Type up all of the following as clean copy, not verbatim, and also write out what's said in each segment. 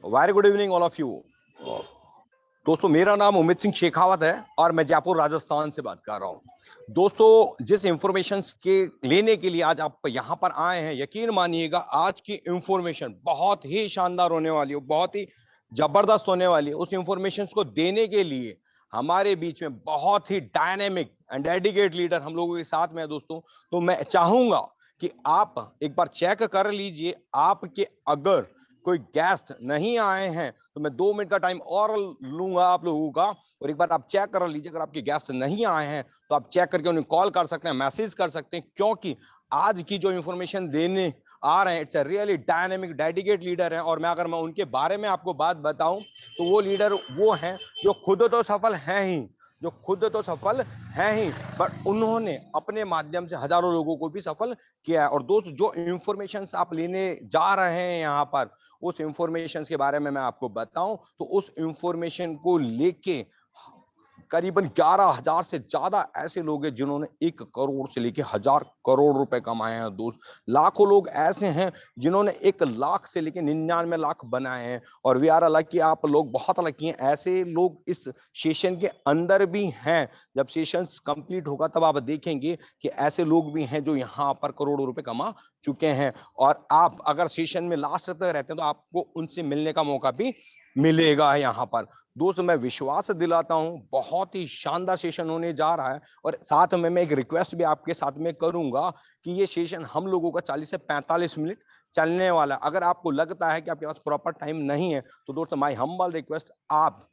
Very good evening all of you. दोस्तों, मेरा नाम उमित सिंह शेखावत है और मैं जयपुर राजस्थान से बात कर रहा हूं। दोस्तों, जिस इंफॉर्मेशन के लेने के लिए आज आप यहां पर आए हैं, यकीन मानिएगा आज की इंफॉर्मेशन बहुत ही शानदार होने वाली है, बहुत ही जबरदस्त होने वाली है। उस इंफॉर्मेशन को देने के लिए हमारे बीच में बहुत ही डायनेमिक एंड डेडिकेट लीडर हम लोगों के साथ में है। दोस्तों, तो मैं चाहूंगा कि आप एक बार चेक कर लीजिए, आपके अगर कोई गेस्ट नहीं आए हैं तो मैं 2 मिनट का टाइम और लूंगा आप लोगों का, और एक बार आप चेक कर लीजिए। अगर आपके गेस्ट नहीं आए हैं तो आप चेक करके उन्हें कॉल कर सकते हैं, मैसेज कर सकते हैं, क्योंकि आज की जो इंफॉर्मेशन देने आ रहे हैं it's a really dynamic dedicate leader है। और मैं उनके बारे में आपको बात बताऊं तो वो लीडर वो हैं जो खुद तो सफल हैं ही, जो खुद तो सफल हैं ही, बट उन्होंने अपने माध्यम से हजारों लोगों को भी सफल किया है। और दोस्त, जो इंफॉर्मेशन आप लेने जा रहे हैं यहाँ पर, उस इंफॉर्मेशन के बारे में मैं आपको बताऊं तो उस इंफॉर्मेशन को लेके करीबन 11,000 से ज्यादा ऐसे लोग हैं जिन्होंने 1 करोड़ से लेके 1,000 करोड़ रुपए कमाए हैं। दोस्त, लाखों लोग ऐसे हैं जिन्होंने 1 लाख से लेके 99 लाख बनाए हैं। और वी आर लकी, आप लोग बहुत लकी हैं, ऐसे लोग इस सेशन के अंदर भी हैं। जब सेशन कंप्लीट होगा तब आप देखेंगे कि ऐसे लोग भी हैं जो यहाँ पर करोड़ों रुपए कमा चुके हैं। और आप अगर सेशन में लास्ट तक रहते हैं तो आपको उनसे मिलने का मौका भी मिलेगा यहाँ पर। दोस्त, मैं विश्वास दिलाता हूं बहुत ही शानदार सेशन होने जा रहा है। और साथ में मैं एक रिक्वेस्ट भी आपके साथ में करूंगा कि ये सेशन हम लोगों का 40 से 45 मिनट चलने वाला। अगर आपको लगता है कि आपके पास प्रॉपर टाइम नहीं है तो दोस्त, माय हम्बल रिक्वेस्ट, आप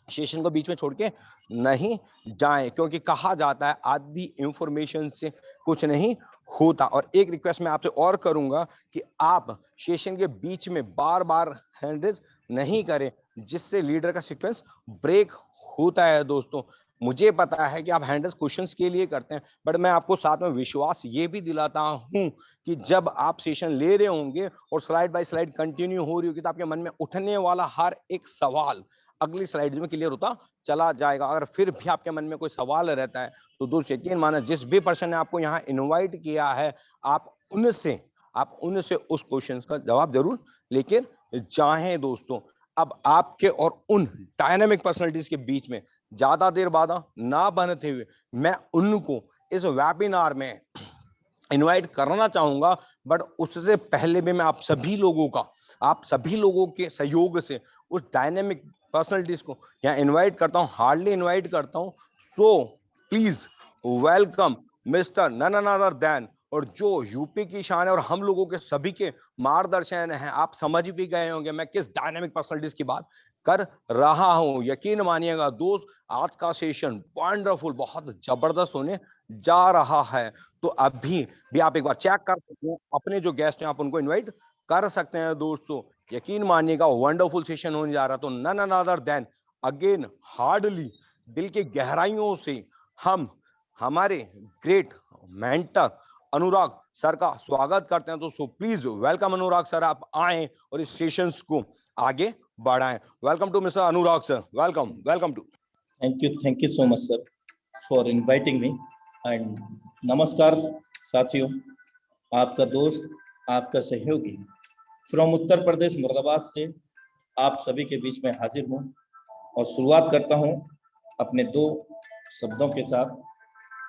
सेशन को बीच में छोड़ के नहीं जाएं, क्योंकि कहा जाता है आदि इंफॉर्मेशन से कुछ नहीं होता। और एक रिक्वेस्ट मैं आपसे और करूंगा कि आप सेशन के बीच में बार बार हैंड रेज नहीं करें, जिससे लीडर का सीक्वेंस ब्रेक होता है। दोस्तों, मुझे पता है कि आप हैंडल्स क्वेश्चंस के लिए करते हैं, बट मैं आपको साथ में विश्वास ये भी दिलाता हूं कि जब आप सेशन ले रहे होंगे और स्लाइड बाय स्लाइड कंटिन्यू हो रही होगी तो आपके मन में उठने वाला हर एक सवाल अगली स्लाइड में क्लियर होता चला जाएगा। अगर फिर भी आपके मन में कोई सवाल रहता है तो दोस्त, यकीन माना, जिस भी पर्सन ने आपको यहाँ इनवाइट किया है, आप उनसे उस क्वेश्चन का जवाब जरूर लेकर जाएं। दोस्तों, अब आपके और उन डायनामिक पर्सनालिटीज के बीच में ज्यादा देर बाधा ना बनते हुए मैं उनको इस वेबिनार में इनवाइट करना चाहूंगा। बट उससे पहले भी मैं आप सभी लोगों के सहयोग से उस डायनेमिक पर्सनालिटीज को यहाँ इनवाइट करता हूँ, हार्डली इनवाइट करता हूँ। So please welcome mister none other than, और जो यूपी की शान है और हम लोगों के सभी के मार्गदर्शन है, आप समझ भी गए होंगे मैं किस डायनेमिक पर्सनालिटीज की बात कर रहा हूं। यकीन मानिएगा दोस्त, आज का सेशन वंडरफुल, बहुत जबरदस्त होने जा रहा है। तो अभी भी आप एक बार चेक कर सकते हैं, अपने जो गेस्ट हैं आप उनको इनवाइट कर सकते हैं। दोस्तों, यकीन मानिएगा वंडरफुल सेशन होने जा रहा है। तो none other than again, heartily दिल की गहराइयों से हम हमारे ग्रेट मेंटर अनुराग सर का स्वागत करते हैं। तो so please welcome Anurag sir, आप आए और इस सेशंस को आगे बढ़ाएं। Welcome to mister Anurag sir, welcome welcome to. Thank you so much sir for inviting me and नमस्कार साथियों, आपका दोस्त, आपका सहयोगी फ्रॉम उत्तर प्रदेश मुरादाबाद से आप सभी के बीच में हाजिर हूँ। और शुरुआत करता हूँ अपने 2 शब्दों के साथ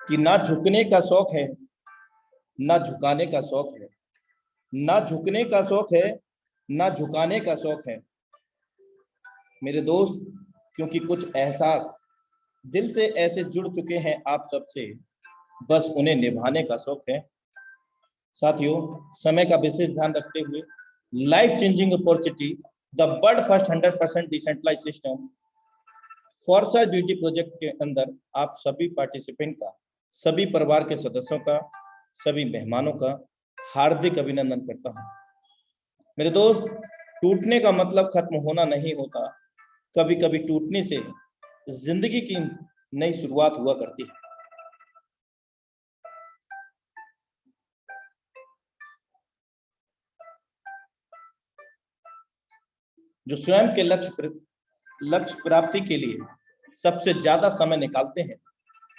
कि ना झुकने का शौक है, ना झुकाने का शौक है, ना झुकने का शौक है, ना झुकाने का शौक है मेरे दोस्त, क्योंकि कुछ एहसास दिल से ऐसे जुड़ चुके हैं आप सबसे, बस उन्हें निभाने का शौक है। साथियों, समय का विशेष ध्यान रखते हुए life changing opportunity, the world first 100% decentralize system foresight beauty project के अंदर आप सभी पार्टिसिपेंट का, सभी परिवार के सदस्यों का, सभी मेहमानों का हार्दिक अभिनंदन करता हूं। मेरे दोस्त, टूटने का मतलब खत्म होना नहीं होता, कभी कभी टूटने से जिंदगी की नई शुरुआत हुआ करती है। जो स्वयं के लक्ष्य प्राप्ति के लिए सबसे ज्यादा समय निकालते हैं,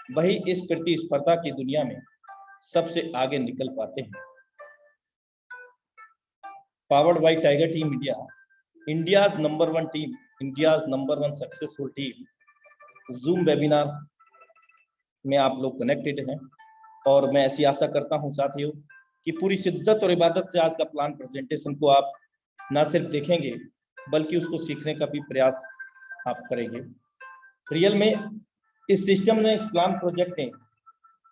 वही इस प्रतिस्पर्धा की दुनिया में सबसे आगे निकल पाते हैं। powered by Tiger Team India, India's #1 team, India's #1 successful team Zoom webinar में आप लोग कनेक्टेड हैं। और मैं ऐसी आशा करता हूं साथियों कि पूरी शिद्दत और इबादत से आज का प्लान प्रेजेंटेशन को आप ना सिर्फ देखेंगे बल्कि उसको सीखने का भी प्रयास आप करेंगे। रियल में इस सिस्टम ने, इस प्लान प्रोजेक्ट ने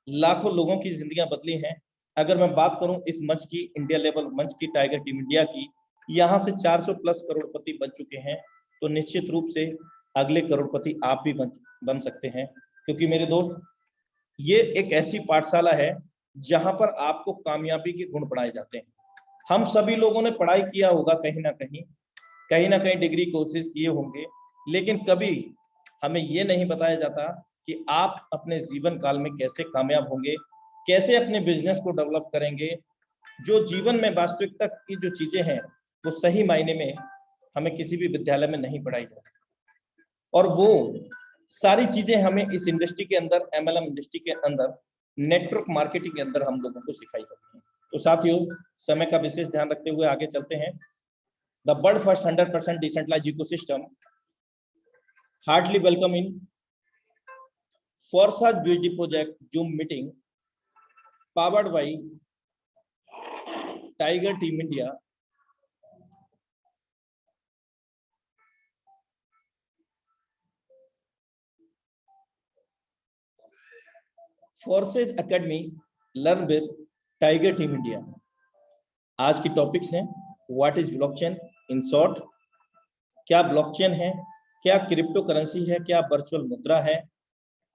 लाखों लोगों की जिंदगियां बदली हैं। अगर मैं बात करूं इस मंच की, इंडिया लेवल मंच की, टाइगर टीम इंडिया की, यहां से 400 प्लस करोड़पति बन चुके हैं, तो निश्चित रूप से अगले करोड़पति आप भी बन सकते हैं। क्योंकि मेरे दोस्त, ये एक ऐसी पाठशाला है जहां पर आपको कामयाबी के गुण पढ़ाए जाते हैं। हम सभी लोगों ने पढ़ाई किया होगा कहीं ना कहीं डिग्री कोर्सेज किए होंगे, लेकिन कभी हमें ये नहीं बताया जाता कि आप अपने जीवन काल में कैसे कामयाब होंगे, कैसे अपने बिजनेस को डेवलप करेंगे। जो जीवन में वास्तविकता की जो चीजें हैं वो सही मायने में हमें किसी भी विद्यालय में नहीं पढ़ाई जाती, और वो सारी चीजें हमें इस इंडस्ट्री के अंदर, MLM इंडस्ट्री के अंदर, नेटवर्क मार्केटिंग के अंदर हम लोगों को सिखाई जाती है। तो साथियों, समय का विशेष ध्यान रखते हुए आगे चलते हैं। The world first 100% decentralized ecosystem heartily welcome in Forsage BSD project Zoom meeting powered by Tiger Team India. Forsage Academy learn with Tiger Team India. आज की टॉपिक्स हैं what is blockchain in short, क्या blockchain है, क्या crypto currency है, क्या virtual मुद्रा है,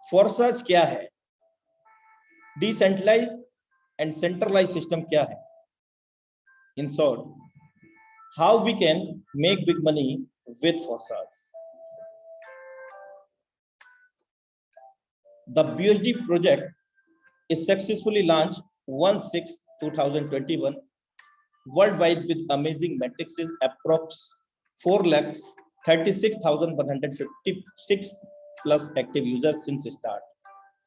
फोर्साज क्या है, डिसेंट्रलाइज एंड सेंट्रलाइज सिस्टम क्या है, in short how we can make big money with Forsage. The BSD project is successfully launched 1/6/2021 worldwide with amazing metrics is approx 4,36,156 plus active users since start.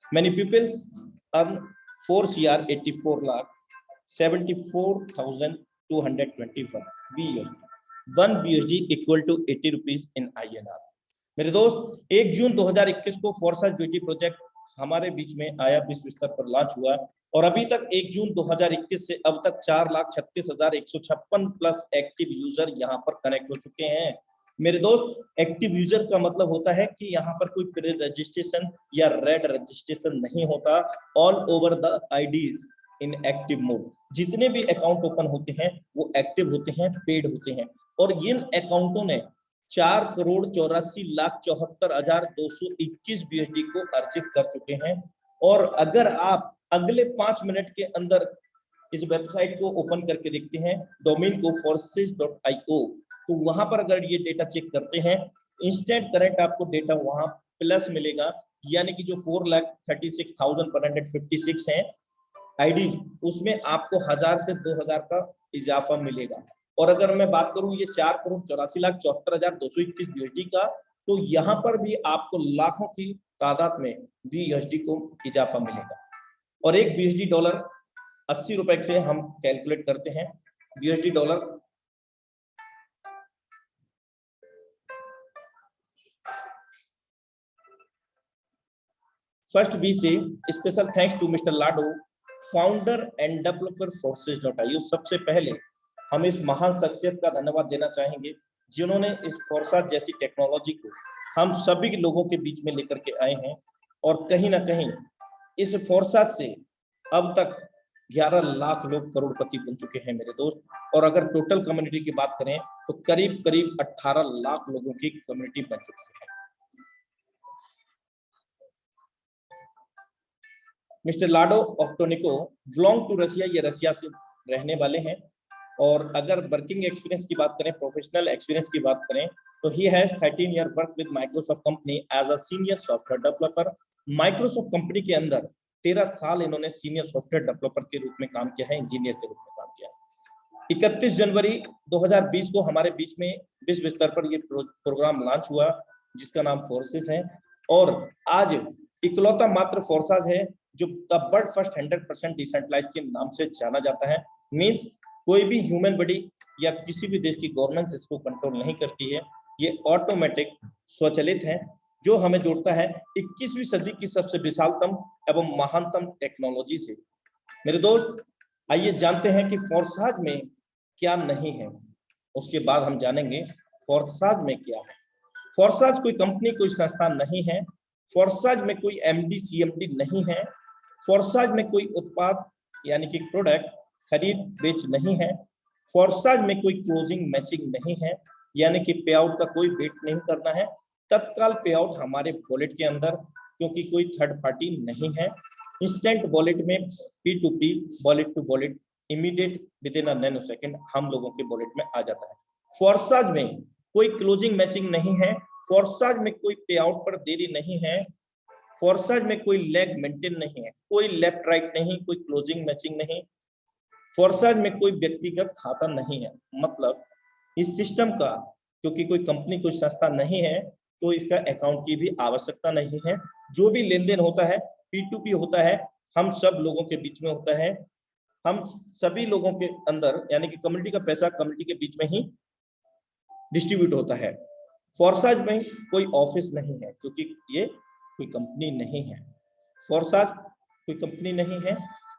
Many people earn 4 CR 84 lakh 74,221 BUSD. 1 BUSD equal to 80 rupees in INR. मेरे दोस्त, 1 जून 2021 को Forsage BSD project हमारे बीच में आया, विश्व स्तर पर लॉन्च हुआ, और अभी तक 1 जून 2021 से अब तक 4,36,156 प्लस एक्टिव यूजर यहाँ पर कनेक्ट हो चुके हैं। मेरे दोस्त, एक्टिव यूजर का मतलब होता है कि यहाँ पर कोई प्री रजिस्ट्रेशन या रेड रजिस्ट्रेशन नहीं होता। All over the IDs in active mode, जितने भी अकाउंट ओपन होते हैं वो एक्टिव होते हैं, पेड होते हैं, और इन अकाउंटों ने 4,84,74,221 BSD को अर्जित कर चुके हैं। और अगर आप अगले 5 मिनट के अंदर इस वेबसाइट को ओपन करके देखते हैं, डोमेन को forces.io, तो वहां पर अगर ये डेटा चेक करते हैं, इंस्टेंट करंट आपको डेटा वहां प्लस मिलेगा, यानी कि जो 4,36,156 है आईडी, उसमें आपको 1000 से 2000 का इजाफा मिलेगा। और अगर मैं बात करूं ये 4,84,74,221 BSD का, तो यहाँ पर भी आपको लाखों की तादाद में BSD को इजाफा मिलेगा। और एक BSD डॉलर 80 रुपए से हम कैलकुलेट करते हैं। BSD डॉलर फर्स्ट बी से special thanks to mister Lado, founder and developer forces.io। सबसे पहले हम इस महान शख्सियत का धन्यवाद देना चाहेंगे जिन्होंने इस फोर्साज जैसी टेक्नोलॉजी को हम सभी लोगों के बीच में लेकर के आए हैं। और कहीं ना कहीं इस फोर्साज से अब तक 11 लाख लोग करोड़पति बन चुके हैं मेरे दोस्त। और अगर टोटल कम्युनिटी की बात करें तो करीब 18 लाख लोगों की कम्युनिटी बन चुकी है। Mister Lado Okhotnikov belong to Russia, ये रशिया से रहने वाले हैं। और अगर वर्किंग एक्सपीरियंस की बात करें, प्रोफेशनल एक्सपीरियंस की बात करें, तो he has 13 year work with Microsoft company as a senior software developer. Microsoft company के अंदर 13 साल इन्होंने सीनियर सॉफ्टवेयर डेवलपर के रूप में काम किया है, इंजीनियर के रूप में काम किया है। 31 जनवरी 2020 को हमारे बीच में विश्व स्तर पर ये प्रोग्राम लॉन्च हुआ जिसका नाम फोर्सेस है। और आज इकलौता मात्र फोर्साज है जो द वर्ल्ड फर्स्ट 100% डिसेंट्रलाइज्ड के नाम से जाना जाता है। मींस कोई भी ह्यूमन बॉडी या किसी भी देश की गवर्नेंस इसको कंट्रोल नहीं करती है। ये ऑटोमेटिक स्वचालित है, जो हमें जोड़ता है 21वीं सदी की सबसे विशालतम एवं महानतम टेक्नोलॉजी से। मेरे दोस्त, आइए जानते हैं कि फोर्साज में क्या नहीं है। उसके बाद हम जानेंगे फोर्साज में क्या है। फोर्साज कोई कंपनी, कोई संस्थान नहीं है। फोर्साज में कोई एमडी सीएमडी नहीं है। फोर्साज में कोई उत्पाद यानी कि प्रोडक्ट खरीद बेच नहीं है। फोर्साज में कोई क्लोजिंग मैचिंग नहीं है, यानी कि पे आउट का कोई वेट नहीं करना है। तत्काल पे आउट हमारे वॉलेट के अंदर, क्योंकि कोई थर्ड पार्टी नहीं है। इंस्टेंट वॉलेट में P2P, wallet to wallet, immediate within a nano second हम लोगों के वॉलेट में आ जाता है। फोर्साज में कोई क्लोजिंग मैचिंग नहीं है। फोर्साज में कोई पे आउट पर देरी नहीं है। फोर्साज में कोई लेग मेंटेन नहीं है, कोई लेफ्ट राइट नहीं, कोई क्लोजिंग मैचिंग नहीं। फोर्साज में कोई व्यक्तिगत खाता नहीं है। मतलब इस सिस्टम का, क्योंकि कोई कंपनी, कोई संस्था नहीं है, तो इसका अकाउंट की भी आवश्यकता नहीं है। जो भी लेन देन होता है P2P होता है, हम सब लोगों के बीच में होता है। हम सभी लोगों के अंदर, यानी कि कम्युनिटी का पैसा कम्युनिटी के बीच में ही डिस्ट्रीब्यूट होता है। फोर्साज में कोई ऑफिस नहीं है, क्योंकि ये कोई कंपनी नहीं है। फोर्साज कोई कंपनी नहीं है।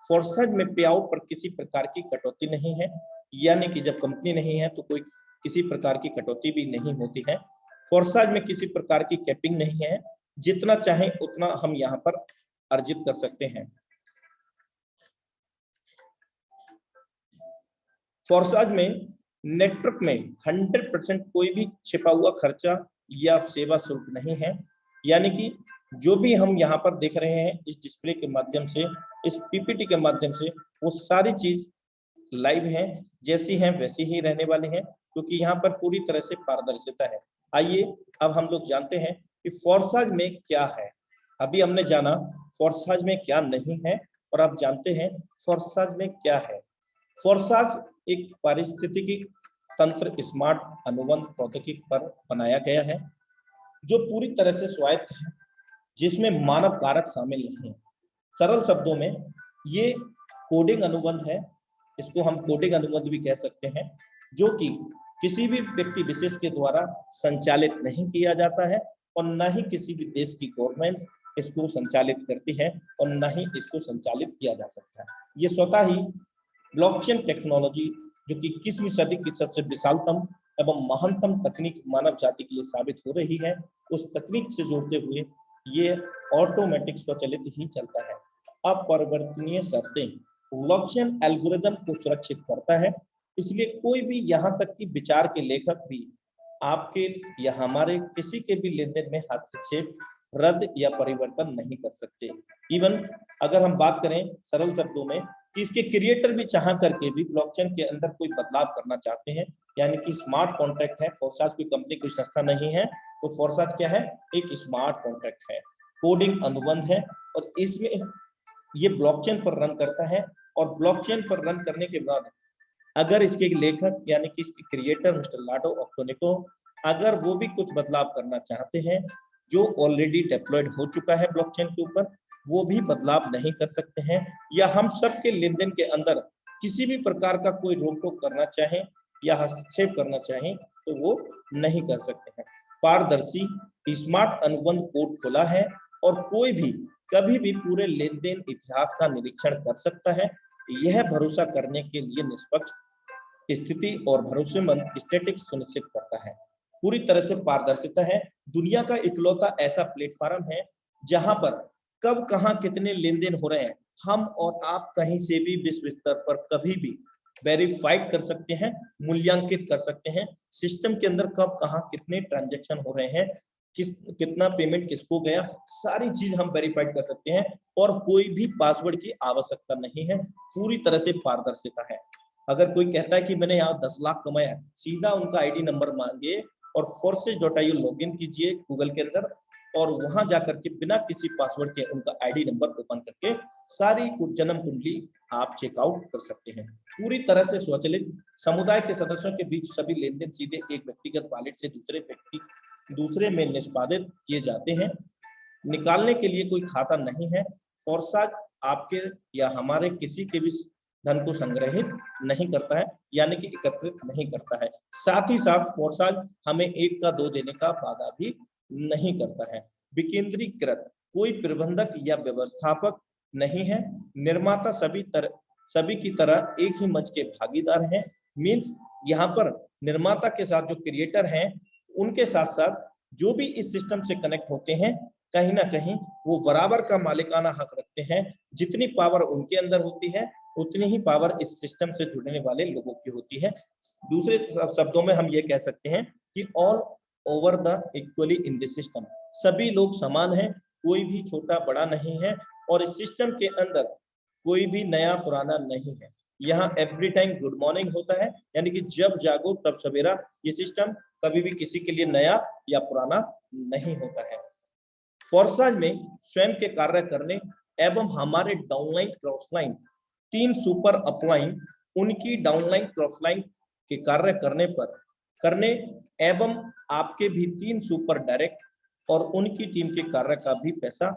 फोर्साज में पे आउट पर किसी प्रकार की कटौती नहीं है, यानी कि जब कंपनी नहीं है तो कोई किसी प्रकार की कटौती भी नहीं होती है। फोर्साज में किसी प्रकार की कैपिंग नहीं है, जितना चाहे उतना हम यहाँ पर अर्जित कर सकते हैं। फोर्साज में नेटवर्क में 100% कोई भी छिपा हुआ खर्चा या सेवा शुल्क नहीं है, यानी कि जो भी हम यहाँ पर देख रहे हैं इस डिस्प्ले के माध्यम से, इस पीपीटी के माध्यम से, वो सारी चीज लाइव है, जैसी हैं वैसी ही रहने वाली है, क्योंकि यहाँ पर पूरी तरह से पारदर्शिता है। आइए अब हम लोग जानते हैं कि फोर्साज में क्या है। अभी हमने जाना फोर्साज में क्या नहीं है, और आप जानते हैं फोर्साज में क्या है। फोर्साज एक पारिस्थितिकी तंत्र स्मार्ट अनुबंध प्रौद्योगिकी पर बनाया गया है, जो पूरी तरह से स्वायत्त है, जिसमें मानव कारक शामिल नहीं है। सरल शब्दों में ये कोडिंग अनुबंध है, इसको हम कोडिंग अनुबंध भी कह सकते हैं, जो कि किसी भी व्यक्ति विशेष के द्वारा संचालित नहीं किया जाता है, और न ही किसी भी देश की गवर्नमेंट इसको संचालित करती है, और न ही इसको संचालित किया जा सकता है। ये स्वतः ही ब्लॉकचेन टेक्नोलॉजी, जो कि 21वीं सदी की सबसे विशालतम एवं महानतम तकनीक मानव जाति के लिए साबित हो रही है, उस तकनीक से जोड़ते हुए ये ऑटोमेटिक स्वचालित ही चलता है। अपरिवर्तनीय शर्तें ब्लॉकचेन एल्गोरिदम को सुरक्षित करता है, इसलिए कोई भी, यहाँ तक कि विचार के लेखक भी आपके या हमारे किसी के भी लेन देन में हस्तक्षेप, रद्द या परिवर्तन नहीं कर सकते। इवन अगर हम बात करें सरल शब्दों में कि इसके क्रिएटर भी चाह करके भी ब्लॉकचेन के अंदर कोई बदलाव करना चाहते हैं, यानी कि स्मार्ट कॉन्ट्रैक्ट है। फोर्साज कोई कंपनी, कोई संस्था नहीं है, तो फोर्साज क्या है? एक स्मार्ट कॉन्ट्रैक्ट है, कोडिंग अनुबंध है, और इसमें ये ब्लॉकचेन पर रन करता है। और ब्लॉकचेन पर रन करने के बाद अगर इसके लेखक यानी कि इसके क्रिएटर मिस्टर लाडो ऑक्टोनिको, अगर वो भी कुछ बदलाव करना चाहते हैं जो ऑलरेडी डेप्लॉयड हो चुका है ब्लॉकचेन के ऊपर, वो भी बदलाव नहीं कर सकते हैं। या हम सबके लेन देन के अंदर किसी भी प्रकार का कोई रोक टोक करना चाहें या हस्तक्षेप करना चाहें तो वो नहीं कर सकते हैं। पारदर्शी स्मार्ट अनुबंध कोड खुला है, और कोई भी कभी भी पूरे लेन देन इतिहास का निरीक्षण कर सकता है। यह भरोसा करने के लिए निष्पक्ष स्थिति और भरोसेमंद स्टैटिक्स सुनिश्चित करता है। पूरी तरह से पारदर्शिता है। दुनिया का इकलौता ऐसा प्लेटफॉर्म है जहां पर कब कहां कितने लेन देन हो रहे हैं, हम और आप कहीं से भी विश्व स्तर पर कभी भी वेरीफाइड कर सकते हैं, मूल्यांकित कर सकते हैं। सिस्टम के अंदर कब कहां कितने ट्रांजैक्शन हो रहे हैं, कितना पेमेंट किसको गया, सारी चीज हम वेरीफाइड कर सकते हैं, और कोई भी पासवर्ड की आवश्यकता नहीं है। पूरी तरह से पारदर्शिता है। अगर कोई कहता है कि मैंने यहाँ 10 लाख कमाया, सीधा उनका आईडी नंबर मांगिए और forces.io लॉगिन कीजिए गूगल के अंदर, और वहां जाकर के बिना किसी पासवर्ड के उनका आईडी नंबर ओपन करके सारी जन्म कुंडली आप चेकआउट कर सकते हैं। पूरी तरह से स्वचालित, समुदाय के सदस्यों के बीच सभी लेन देन सीधे एक व्यक्तिगत वॉलेट से दूसरे में निष्पादित किए जाते हैं। निकालने के लिए कोई खाता नहीं है। फोर्साज आपके या हमारे किसी के भी धन को संग्रहित नहीं करता है, यानी कि एकत्रित नहीं करता है। साथ ही साथ फोर्साज हमें 1 का 2 देने का वादा भी नहीं करता है। विकेंद्रीकृत, कोई प्रबंधक या व्यवस्थापक नहीं है। निर्माता सभी की तरह एक ही मंच के भागीदार हैं। मीन्स यहाँ पर निर्माता के साथ जो क्रिएटर हैं उनके साथ साथ जो भी इस सिस्टम से कनेक्ट होते हैं, कहीं ना कहीं वो बराबर का मालिकाना हक रखते हैं। जितनी पावर उनके अंदर होती है उतनी ही पावर इस सिस्टम से जुड़ने वाले लोगों की होती है। दूसरे शब्दों में हम ये कह सकते हैं कि all over the equally in this system, सभी लोग समान हैं, कोई भी छोटा बड़ा नहीं है। और इस सिस्टम के अंदर कोई भी नया पुराना नहीं है। यहाँ एवरी टाइम गुड मॉर्निंग होता है, यानी कि जब जागो तब सवेरा। ये सिस्टम कभी भी किसी के लिए नया या पुराना नहीं होता है। फोर्साज में स्वयं के कार्य करने एवं हमारे डाउनलाइन क्रॉसलाइन 3 सुपर अपलाइन उनकी डाउनलाइन क्रॉसलाइन के कार्य करने एवं आपके भी 3 सुपर डायरेक्ट और उनकी टीम के कार्य का भी पैसा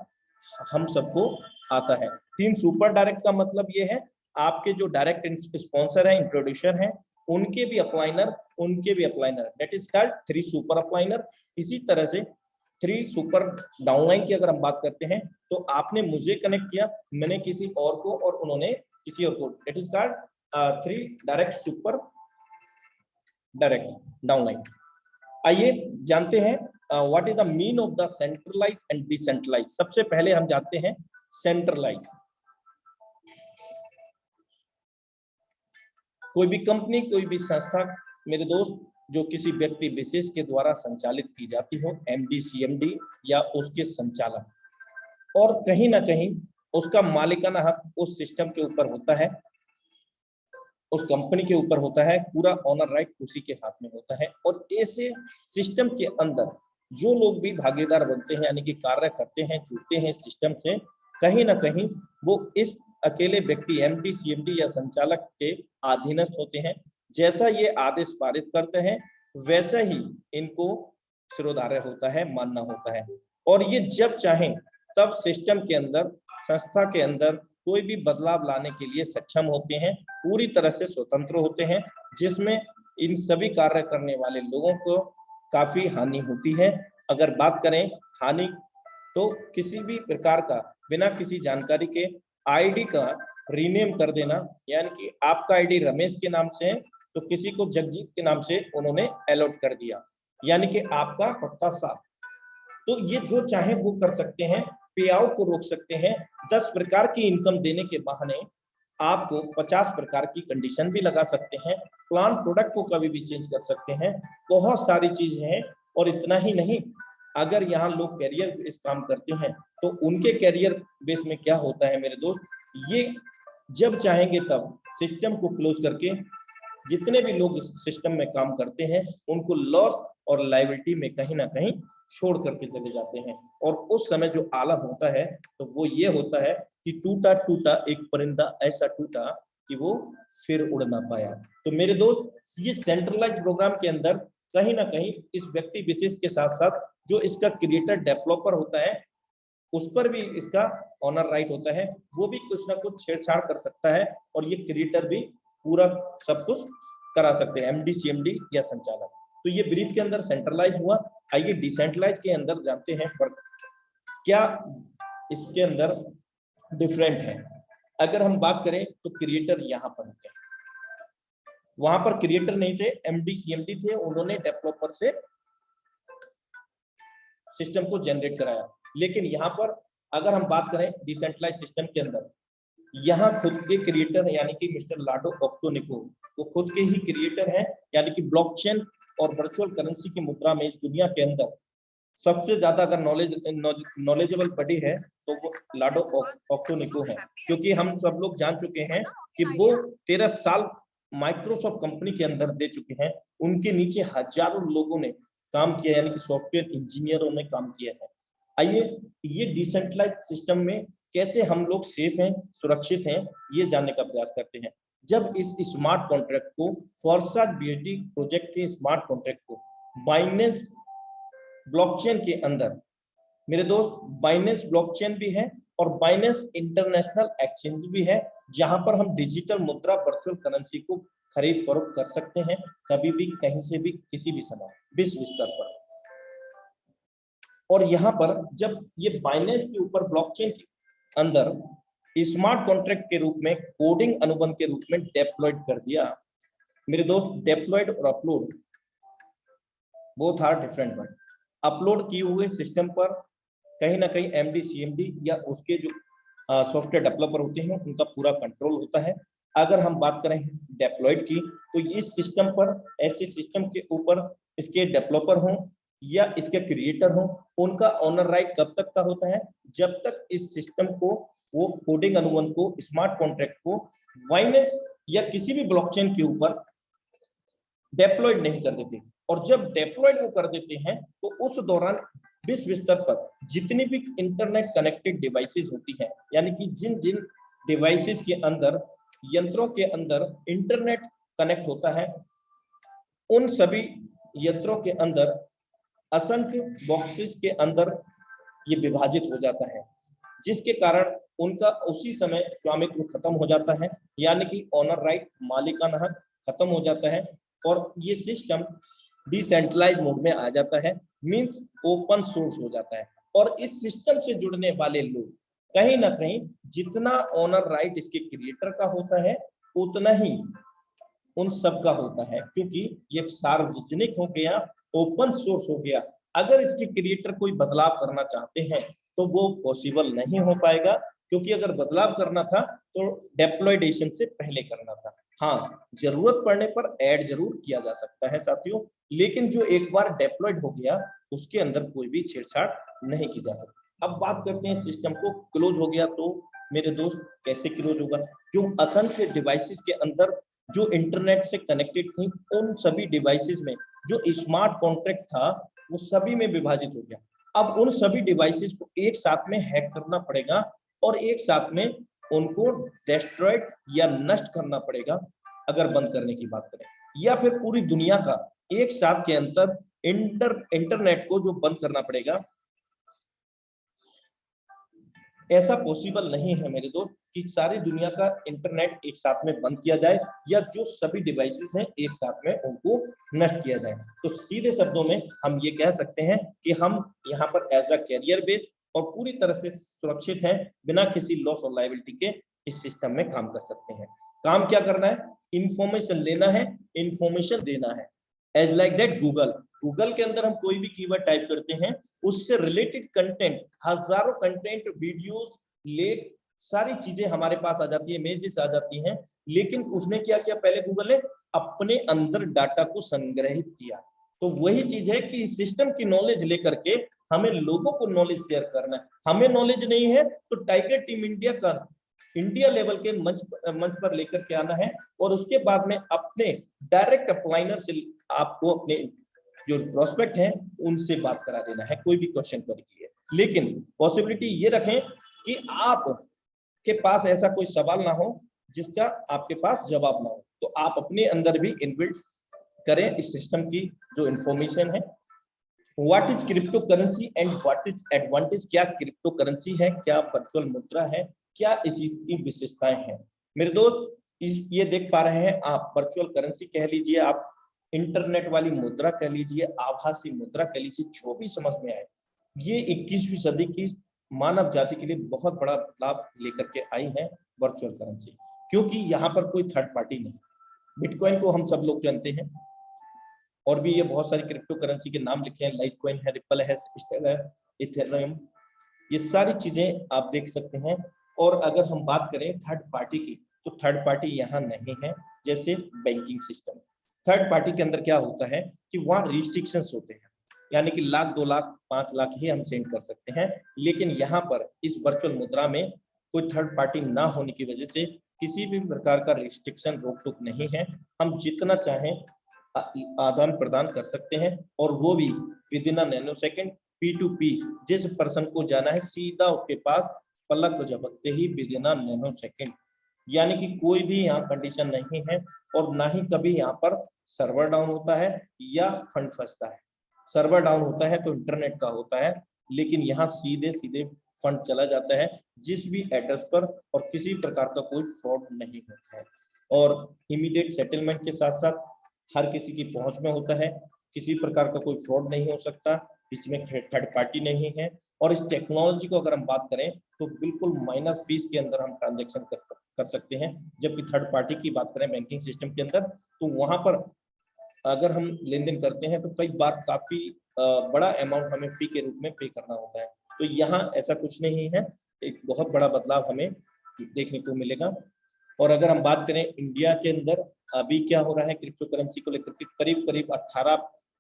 हम सबको आता है। 3 सुपर डायरेक्ट का मतलब ये है आपके जो डायरेक्ट स्पॉन्सर है, इंट्रोड्यूसर है, उनके भी upliner, that is called 3 super upliner. इसी तरह से 3 सुपर डाउनलाइन की अगर हम बात करते हैं तो आपने मुझे कनेक्ट किया, मैंने किसी और को और उन्होंने किसी और को, that is called 3 direct super direct downline. आइए जानते हैं what is the mean of the centralize and decentralize. सबसे पहले हम जानते हैं सेंट्रलाइज। कोई भी कंपनी, कोई भी संस्था मेरे दोस्त जो किसी व्यक्ति विशेष के द्वारा संचालित की जाती हो, एमडी, सीएमडी या उसके संचालक, और कहीं ना कहीं उसका मालिकाना हक उस सिस्टम के ऊपर होता है, उस कंपनी के ऊपर होता है, पूरा ऑनर राइट उसी के हाथ में होता है। और ऐसे सिस्टम के अंदर जो लोग भी भागीदार बनते हैं, यानी कि कार्य करते हैं, जुड़ते हैं सिस्टम से, कहीं ना कहीं वो इस अकेले व्यक्ति एमडी, सीएमडी या संचालक के अधीनस्थ होते हैं। जैसा ये आदेश पारित करते हैं वैसा ही इनको सिरोधार्य होता है, मानना होता है। और ये जब चाहें तब सिस्टम के अंदर, संस्था के अंदर कोई भी बदलाव लाने के लिए सक्षम होते हैं, पूरी तरह से स्वतंत्र होते हैं, जिसमें इन सभी कार्य करने वाले लोगों को काफी हानि होती है। अगर बात करें हानि, तो किसी भी प्रकार का बिना किसी जानकारी के आईडी का रीनेम कर देना, यानी कि आपका आईडी रमेश के नाम से है तो किसी को जगजीत के नाम से उन्होंने अलॉट कर दिया, यानी कि आपका पत्ता साफ। तो ये जो चाहे वो कर सकते हैं, पे आउट को रोक सकते हैं। 10 प्रकार की इनकम देने के बहाने आपको 50 प्रकार की कंडीशन भी लगा सकते हैं। प्लान प्रोडक्ट को कभी भी चेंज कर सकते हैं। बहुत सारी चीजें हैं। और इतना ही नहीं, अगर यहाँ लोग कैरियर बेस काम करते हैं तो उनके कैरियर बेस में क्या होता है मेरे दोस्त, ये जब चाहेंगे तब सिस्टम को क्लोज करके जितने भी लोग इस सिस्टम में काम करते हैं उनको लॉस और लायबिलिटी में कहीं ना कहीं छोड़ करके चले जाते हैं। और उस समय जो आलम होता है तो वो ये होता है कि टूटा टूटा एक परिंदा ऐसा टूटा कि वो फिर उड़ ना पाया। तो मेरे दोस्त, ये सेंट्रलाइज प्रोग्राम के अंदर कहीं ना कहीं इस व्यक्ति विशेष के साथ साथ जो इसका क्रिएटर डेवलपर होता है उस पर भी इसका ऑनर राइट होता है। वो भी कुछ ना कुछ छेड़छाड़ कर सकता है और ये क्रिएटर भी पूरा सब कुछ करा सकते हैं, एमडी, सीएमडी या संचालक। तो ये ब्रीफ के अंदर सेंट्रलाइज हुआ। आइए डिसेंट्रलाइज के अंदर जानते हैं फर्क क्या इसके अंदर डिफरेंट है। अगर हम बात करें तो क्रिएटर यहाँ पर होते हैं, वहां पर क्रिएटर नहीं थे, एमडी, सीएमडी थे, उन्होंने डेवलपर से सिस्टम को जनरेट कराया। लेकिन यहाँ पर अगर हम बात करें डिसेंट्रलाइज सिस्टम के अंदर, यहाँ खुद के क्रिएटर यानी कि मिस्टर लाडो ऑक्टोनिको, वो खुद के ही क्रिएटर हैं, यानी कि ब्लॉकचेन और वर्चुअल करेंसी की मुद्रा में इस दुनिया के अंदर सबसे ज्यादा अगर नॉलेजेबल बड़ी है तो वो लाडो ऑक्टोनिको है। क्योंकि हम सब लोग जान चुके हैं कि वो 13 साल माइक्रोसॉफ्ट कंपनी के अंदर दे चुके हैं। उनके नीचे हजारों लोगों ने काम किया, यानी कि सॉफ्टवेयर इंजीनियरों ने काम किया है। आइए ये डिसेंट्रलाइज सिस्टम में कैसे हम लोग सेफ हैं, सुरक्षित हैं, ये जानने का प्रयास करते हैं। जब इस स्मार्ट कॉन्ट्रैक्ट को, फोर्साज बीएसडी प्रोजेक्ट के स्मार्ट कॉन्ट्रैक्ट को बाइनेंस ब्लॉकचेन के अंदर, मेरे दोस्त बाइनेंस ब्लॉकचेन भी है और बाइनेंस इंटरनेशनल एक्सचेंज भी है, जहां पर हम डिजिटल मुद्रा वर्चुअल करेंसी को खरीद फरोख्त कर सकते हैं कभी भी, कहीं से भी, किसी भी समय, विश्व स्तर पर। और यहाँ पर जब ये बाइनेंस के ऊपर ब्लॉकचेन के अंदर स्मार्ट कॉन्ट्रैक्ट के रूप में, कोडिंग अनुबंध के रूप में डेप्लॉयड कर दिया। मेरे दोस्त, डेप्लॉयड और upload both are different word. Upload किए हुए सिस्टम पर कहीं ना कहीं एमडी सीएमडी या उसके जो सॉफ्टवेयर डेवलपर होते हैं उनका पूरा कंट्रोल होता है। अगर हम बात करें डेप्लॉयड की, तो इस सिस्टम पर, ऐसे सिस्टम के ऊपर इसके डेवलपर हों या इसके क्रिएटर हों, उनका ऑनर राइट कब तक का होता है? जब तक इस सिस्टम को, वो कोडिंग अनुबंध को, स्मार्ट कॉन्ट्रैक्ट को बाइनेंस या किसी भी ब्लॉकचेन के ऊपर डेप्लॉयड नहीं कर देते। और जब डेप्लॉयड वो कर देते हैं तो उस दौरान विश्व स्तर पर जितनी भी इंटरनेट कनेक्टेड डिवाइसेस होती हैं, यानी कि जिन जिन डिवाइसेस के अंदर, यंत्रों के अंदर इंटरनेट कनेक्ट होता है, उन सभी यंत्रों के अंदर असंख्य बॉक्सेस के अंदर ये विभाजित हो जाता है, जिसके कारण उनका उसी समय स्वामित्व खत्म हो जाता है, यानी कि ऑनर राइट, मालिकाना हक खत्म हो जाता है और ये सिस्टम डिसेंट्रलाइज मोड में आ जाता है, मींस ओपन सोर्स हो जाता है। और इस सिस्टम से जुड़ने वाले लोग कहीं ना कहीं जितना ऑनर राइट इसके क्रिएटर का होता है उतना ही उन सब का होता है, क्योंकि ये सार्वजनिक हो गया, ओपन सोर्स हो गया। अगर इसके क्रिएटर कोई बदलाव करना चाहते हैं तो वो पॉसिबल नहीं हो पाएगा, क्योंकि अगर बदलाव करना था तो डेप्लॉयडेशन से पहले करना था। हाँ, जरूरत पड़ने पर ऐड जरूर किया जा सकता है साथियों, लेकिन जो एक बार डेप्लॉयड हो गया उसके अंदर कोई भी छेड़छाड़ नहीं की जा सकती। अब बात करते हैं सिस्टम को क्लोज हो गया तो मेरे दोस्त कैसे क्लोज होगा? जो असंख्य डिवाइसेस के अंदर जो इंटरनेट से कनेक्टेड थी, उन सभी डिवाइसेस में जो स्मार्ट कॉन्ट्रैक्ट था वो सभी में विभाजित हो गया। अब उन सभी डिवाइसेस को एक साथ में हैक करना पड़ेगा और एक साथ में उनको डिस्ट्रॉयड या नष्ट करना पड़ेगा, अगर बंद करने की बात करें, या फिर पूरी दुनिया का एक साथ के अंतर इंटरनेट को जो बंद करना पड़ेगा। ऐसा पॉसिबल नहीं है मेरे दोस्त कि सारी दुनिया का इंटरनेट एक साथ में बंद किया जाए या जो सभी डिवाइसेस हैं एक साथ में उनको नष्ट किया जाए। तो सीधे शब्दों में हम ये कह सकते हैं कि हम यहाँ पर एज अ कैरियर बेस्ड और पूरी तरह से सुरक्षित हैं, बिना किसी लॉस और लायबिलिटी के इस सिस्टम में काम कर सकते हैं। काम क्या करना है? इंफॉर्मेशन लेना है, इंफॉर्मेशन देना है। एज लाइक दैट गूगल के अंदर हम कोई भी कीवर्ड टाइप करते हैं, उससे रिलेटेड कंटेंट, हजारों कंटेंट, वीडियोस, लेख, सारी चीजें हमारे पास आ जाती है, इमेजेस आ जाती हैं। लेकिन उसने क्या किया? पहले गूगल ने अपने अंदर डाटा को संग्रहित किया। तो वही चीज है कि सिस्टम की नॉलेज लेकर के हमें लोगों को नॉलेज शेयर करना है। हमें नॉलेज नहीं है तो टाइगर टीम इंडिया का इंडिया लेवल के मंच पर लेकर के आना है और उसके बाद में अपने डायरेक्ट अप्लाइनर से आपको अपने जो प्रोस्पेक्ट हैं उनसे बात करा देना है कोई भी क्वेश्चन क्वेरी के लिए। लेकिन पॉसिबिलिटी ये रखें कि आप के पास ऐसा कोई सवाल ना हो जिसका आपके पास जवाब ना हो, तो आप अपने अंदर भी इनबिल्ट करें इस सिस्टम की जो इंफॉर्मेशन है। What is crypto currency and what is advantage? क्या क्रिप्टो करेंसी है, क्या वर्चुअल मुद्रा है, क्या इसकी विशेषताएं हैं? मेरे दोस्त, ये देख पा रहे हैं आप, वर्चुअल करेंसी कह लीजिए, आप इंटरनेट वाली मुद्रा कह लीजिए, आभासी मुद्रा कह लीजिए, जो भी समझ में आए, ये 21वीं सदी की मानव जाति के लिए बहुत बड़ा लाभ लेकर के आई है वर्चुअल करेंसी, क्योंकि यहाँ पर कोई थर्ड पार्टी नहीं। बिटकॉइन को हम सब लोग जानते हैं, और भी ये बहुत सारी क्रिप्टो करेंसी के नाम लिखे हैं, लाइट कॉइन है, रिपल है, स्टेलर, इथेरियम, ये सारी चीजें आप देख सकते हैं। और अगर हम बात करें थर्ड पार्टी की, तो थर्ड पार्टी यहाँ नहीं है। जैसे बैंकिंग सिस्टम, थर्ड पार्टी के अंदर क्या होता है कि वहाँ रिस्ट्रिक्शंस होते हैं, यानी कि लाख, 2 लाख, 5 लाख ही हम सेंड कर सकते हैं। लेकिन यहाँ पर इस वर्चुअल मुद्रा में कोई थर्ड पार्टी ना होने की वजह से किसी भी प्रकार का रिस्ट्रिक्शन, रोक टोक नहीं है। हम जितना चाहें आदान प्रदान कर सकते हैं, और वो भी with in a nano second, P2P। जिस पर्सन को जाना है सीधा उसके पास पलक झपकते ही within a nano second, यानी कि कोई भी यहाँ कंडीशन नहीं है और ना ही कभी यहाँ पर सर्वर डाउन होता है या फंड फंसता है। सर्वर डाउन होता है तो इंटरनेट का होता है, लेकिन यहाँ सीधे सीधे फंड चला जाता है जिस भी एड्रेस पर, और किसी प्रकार का कोई फ्रॉड नहीं होता है। और इमीडिएट सेटलमेंट के साथ साथ हर किसी की पहुंच में होता है, किसी प्रकार का कोई फ्रॉड नहीं हो सकता, बीच में थर्ड पार्टी नहीं है। और इस टेक्नोलॉजी को अगर हम बात करें तो बिल्कुल माइनर फीस के अंदर हम ट्रांजेक्शन कर सकते हैं। जबकि थर्ड पार्टी की बात करें बैंकिंग सिस्टम के अंदर, तो वहां पर अगर हम लेन देन करते हैं तो कई बार काफी बड़ा अमाउंट हमें फी के रूप में पे करना होता है। तो यहाँ ऐसा कुछ नहीं है, एक बहुत बड़ा बदलाव हमें देखने को मिलेगा। और अगर हम बात करें इंडिया के अंदर अभी क्या हो रहा है क्रिप्टो करेंसी को लेकर के, करीब करीब 18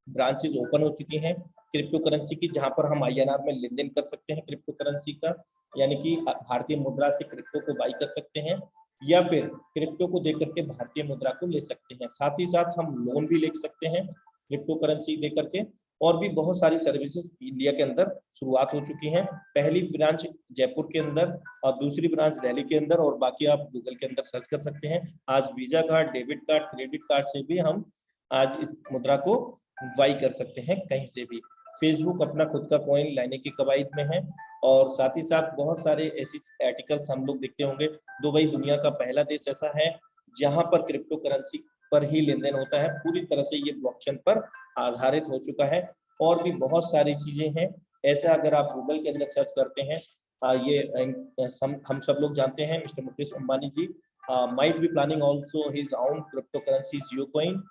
ब्रांचेज ओपन हो चुकी हैं क्रिप्टो करेंसी की, जहां पर हम INR में लेन देन कर सकते हैं क्रिप्टो करेंसी का, यानी कि भारतीय मुद्रा से क्रिप्टो को बाई कर सकते हैं या फिर क्रिप्टो को देकर के भारतीय मुद्रा को ले सकते हैं। साथ ही साथ हम लोन भी ले सकते हैं क्रिप्टो करेंसी दे करके। और भी बहुत सारी सर्विसेज इंडिया के अंदर शुरुआत हो चुकी हैं। पहली ब्रांच जयपुर के अंदर और दूसरी ब्रांच दिल्ली के अंदर, और बाकी आप गूगल के अंदर सर्च कर सकते हैं। आज visa card, debit card, credit card से भी हम आज इस मुद्रा को बाई कर सकते हैं कहीं से भी। फेसबुक अपना खुद का कॉइन लाने की कवायद में है। और साथ ही साथ बहुत सारे ऐसी आर्टिकल्स हम लोग देखते होंगे। दुबई दुनिया का पहला देश ऐसा है जहां पर क्रिप्टो करेंसी पर ही लेन देन होता है, पूरी तरह से ये ब्लॉकचेन पर आधारित हो चुका है। और भी बहुत सारी चीजें हैं ऐसा, अगर आप गूगल के अंदर सर्च करते हैं, हम सब लोग जानते हैं mister Mukesh Ambani ji might be planning also his own crypto currency U coin.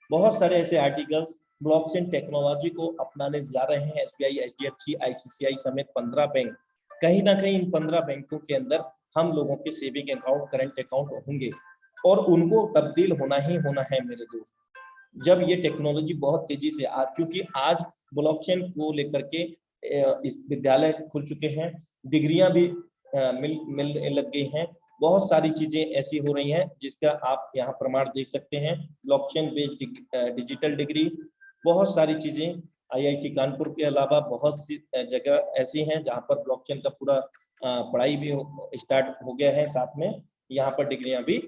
बहुत सारे ऐसे आर्टिकल्स ब्लॉकचेन टेक्नोलॉजी को अपनाने जा रहे हैं। SBI, HDFC, ICICI समेत 15 बैंक, कहीं ना कहीं इन 15 बैंकों के अंदर हम लोगों के सेविंग अकाउंट, करंट अकाउंट होंगे और उनको तब्दील होना ही होना है मेरे दोस्त, जब ये टेक्नोलॉजी बहुत तेजी से क्योंकि आज ब्लॉकचेन को लेकर के इस विद्यालय खुल चुके हैं, डिग्रियां भी मिलने लग गई हैं। बहुत सारी चीजें ऐसी हो रही हैं जिसका आप यहाँ प्रमाण देख सकते हैं। ब्लॉकचेन बेस्ड डिजिटल डिग्री, बहुत सारी चीजें IIT कानपुर के अलावा बहुत सी जगह ऐसी हैं जहाँ पर ब्लॉकचेन का पूरा पढ़ाई भी स्टार्ट हो गया है, साथ में यहाँ पर डिग्रियां भी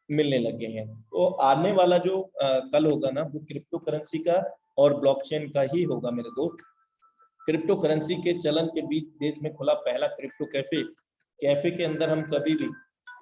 मिलने लग गए हैं। तो आने वाला जो कल होगा ना, वो क्रिप्टो करेंसी का और ब्लॉकचेन का ही होगा मेरे दोस्त। क्रिप्टो करेंसी के चलन के बीच देश में खुला पहला क्रिप्टो कैफे के अंदर हम कभी भी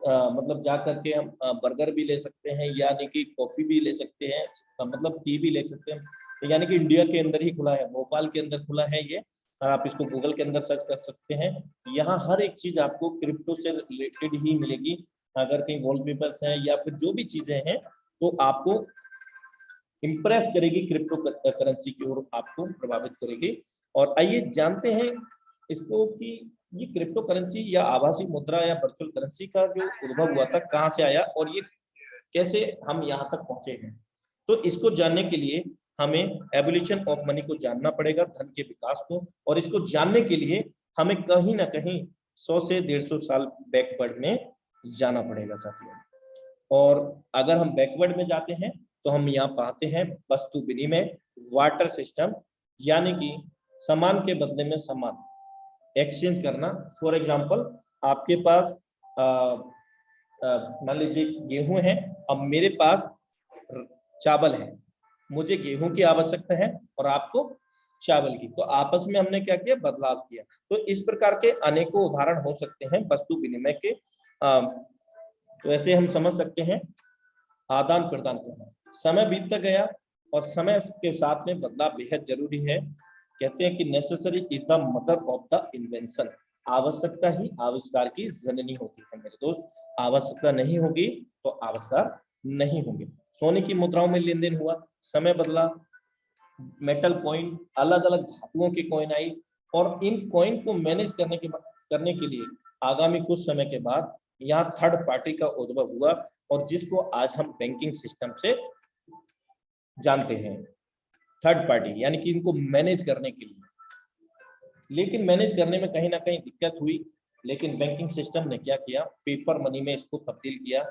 मतलब जा करके हम बर्गर भी ले सकते हैं, यानी कि कॉफी भी ले सकते हैं, मतलब टी भी ले सकते हैं, यानी कि इंडिया के अंदर ही खुला है, भोपाल के अंदर खुला है ये। आप इसको गूगल के अंदर सर्च कर सकते हैं। यहाँ हर एक चीज आपको क्रिप्टो से रिलेटेड ही मिलेगी। अगर कहीं वॉलपेपर्स हैं या फिर जो भी चीजें हैं तो आपको इंप्रेस करेगी, क्रिप्टो करेंसी की ओर आपको प्रभावित करेगी। और आइए जानते हैं इसको कि ये क्रिप्टो करेंसी या आभासी मुद्रा या वर्चुअल करेंसी का जो उद्भव हुआ था कहाँ से आया और ये कैसे हम यहाँ तक पहुंचे हैं। तो इसको जानने के लिए हमें एवोल्यूशन ऑफ मनी को जानना पड़ेगा, धन के विकास को। और इसको जानने के लिए हमें कहीं ना कहीं 100 से 150 साल बैकवर्ड में जाना पड़ेगा साथियों। और अगर हम बैकवर्ड में जाते हैं तो हम यहाँ पाते हैं वस्तु विनिमय, वाटर सिस्टम, यानी कि सामान के बदले में सामान एक्सचेंज करना। फॉर एग्जांपल आपके पास मान लीजिए गेहूं है, अब मेरे पास चावल है, मुझे गेहूं की आवश्यकता है और आपको चावल की, तो आपस में हमने क्या किया, बदलाव किया। तो इस प्रकार के अनेकों उदाहरण हो सकते हैं वस्तु विनिमय के। तो ऐसे हम समझ सकते हैं आदान प्रदान करना। समय बीतता गया और समय के साथ में बदलाव बेहद जरूरी है। कहते हैं कि necessary is the mother of the invention, आवश्यकता ही आविष्कार की जननी होती है मेरे दोस्त। आवश्यकता नहीं होगी तो आविष्कार नहीं होंगे। सोने की मुद्राओं में लेन देन हुआ, समय बदला, मेटल कॉइन, अलग अलग धातुओं के कॉइन आई, और इन कॉइन को मैनेज करने के लिए आगामी कुछ समय के बाद यहाँ थर्ड पार्टी का उद्भव हुआ, और जिसको आज हम बैंकिंग सिस्टम से जानते हैं। थर्ड पार्टी यानी कि इनको मैनेज करने के लिए, लेकिन मैनेज करने में कहीं ना कहीं दिक्कत हुई। लेकिन बैंकिंग सिस्टम ने क्या किया, पेपर मनी में इसको तब्दील किया,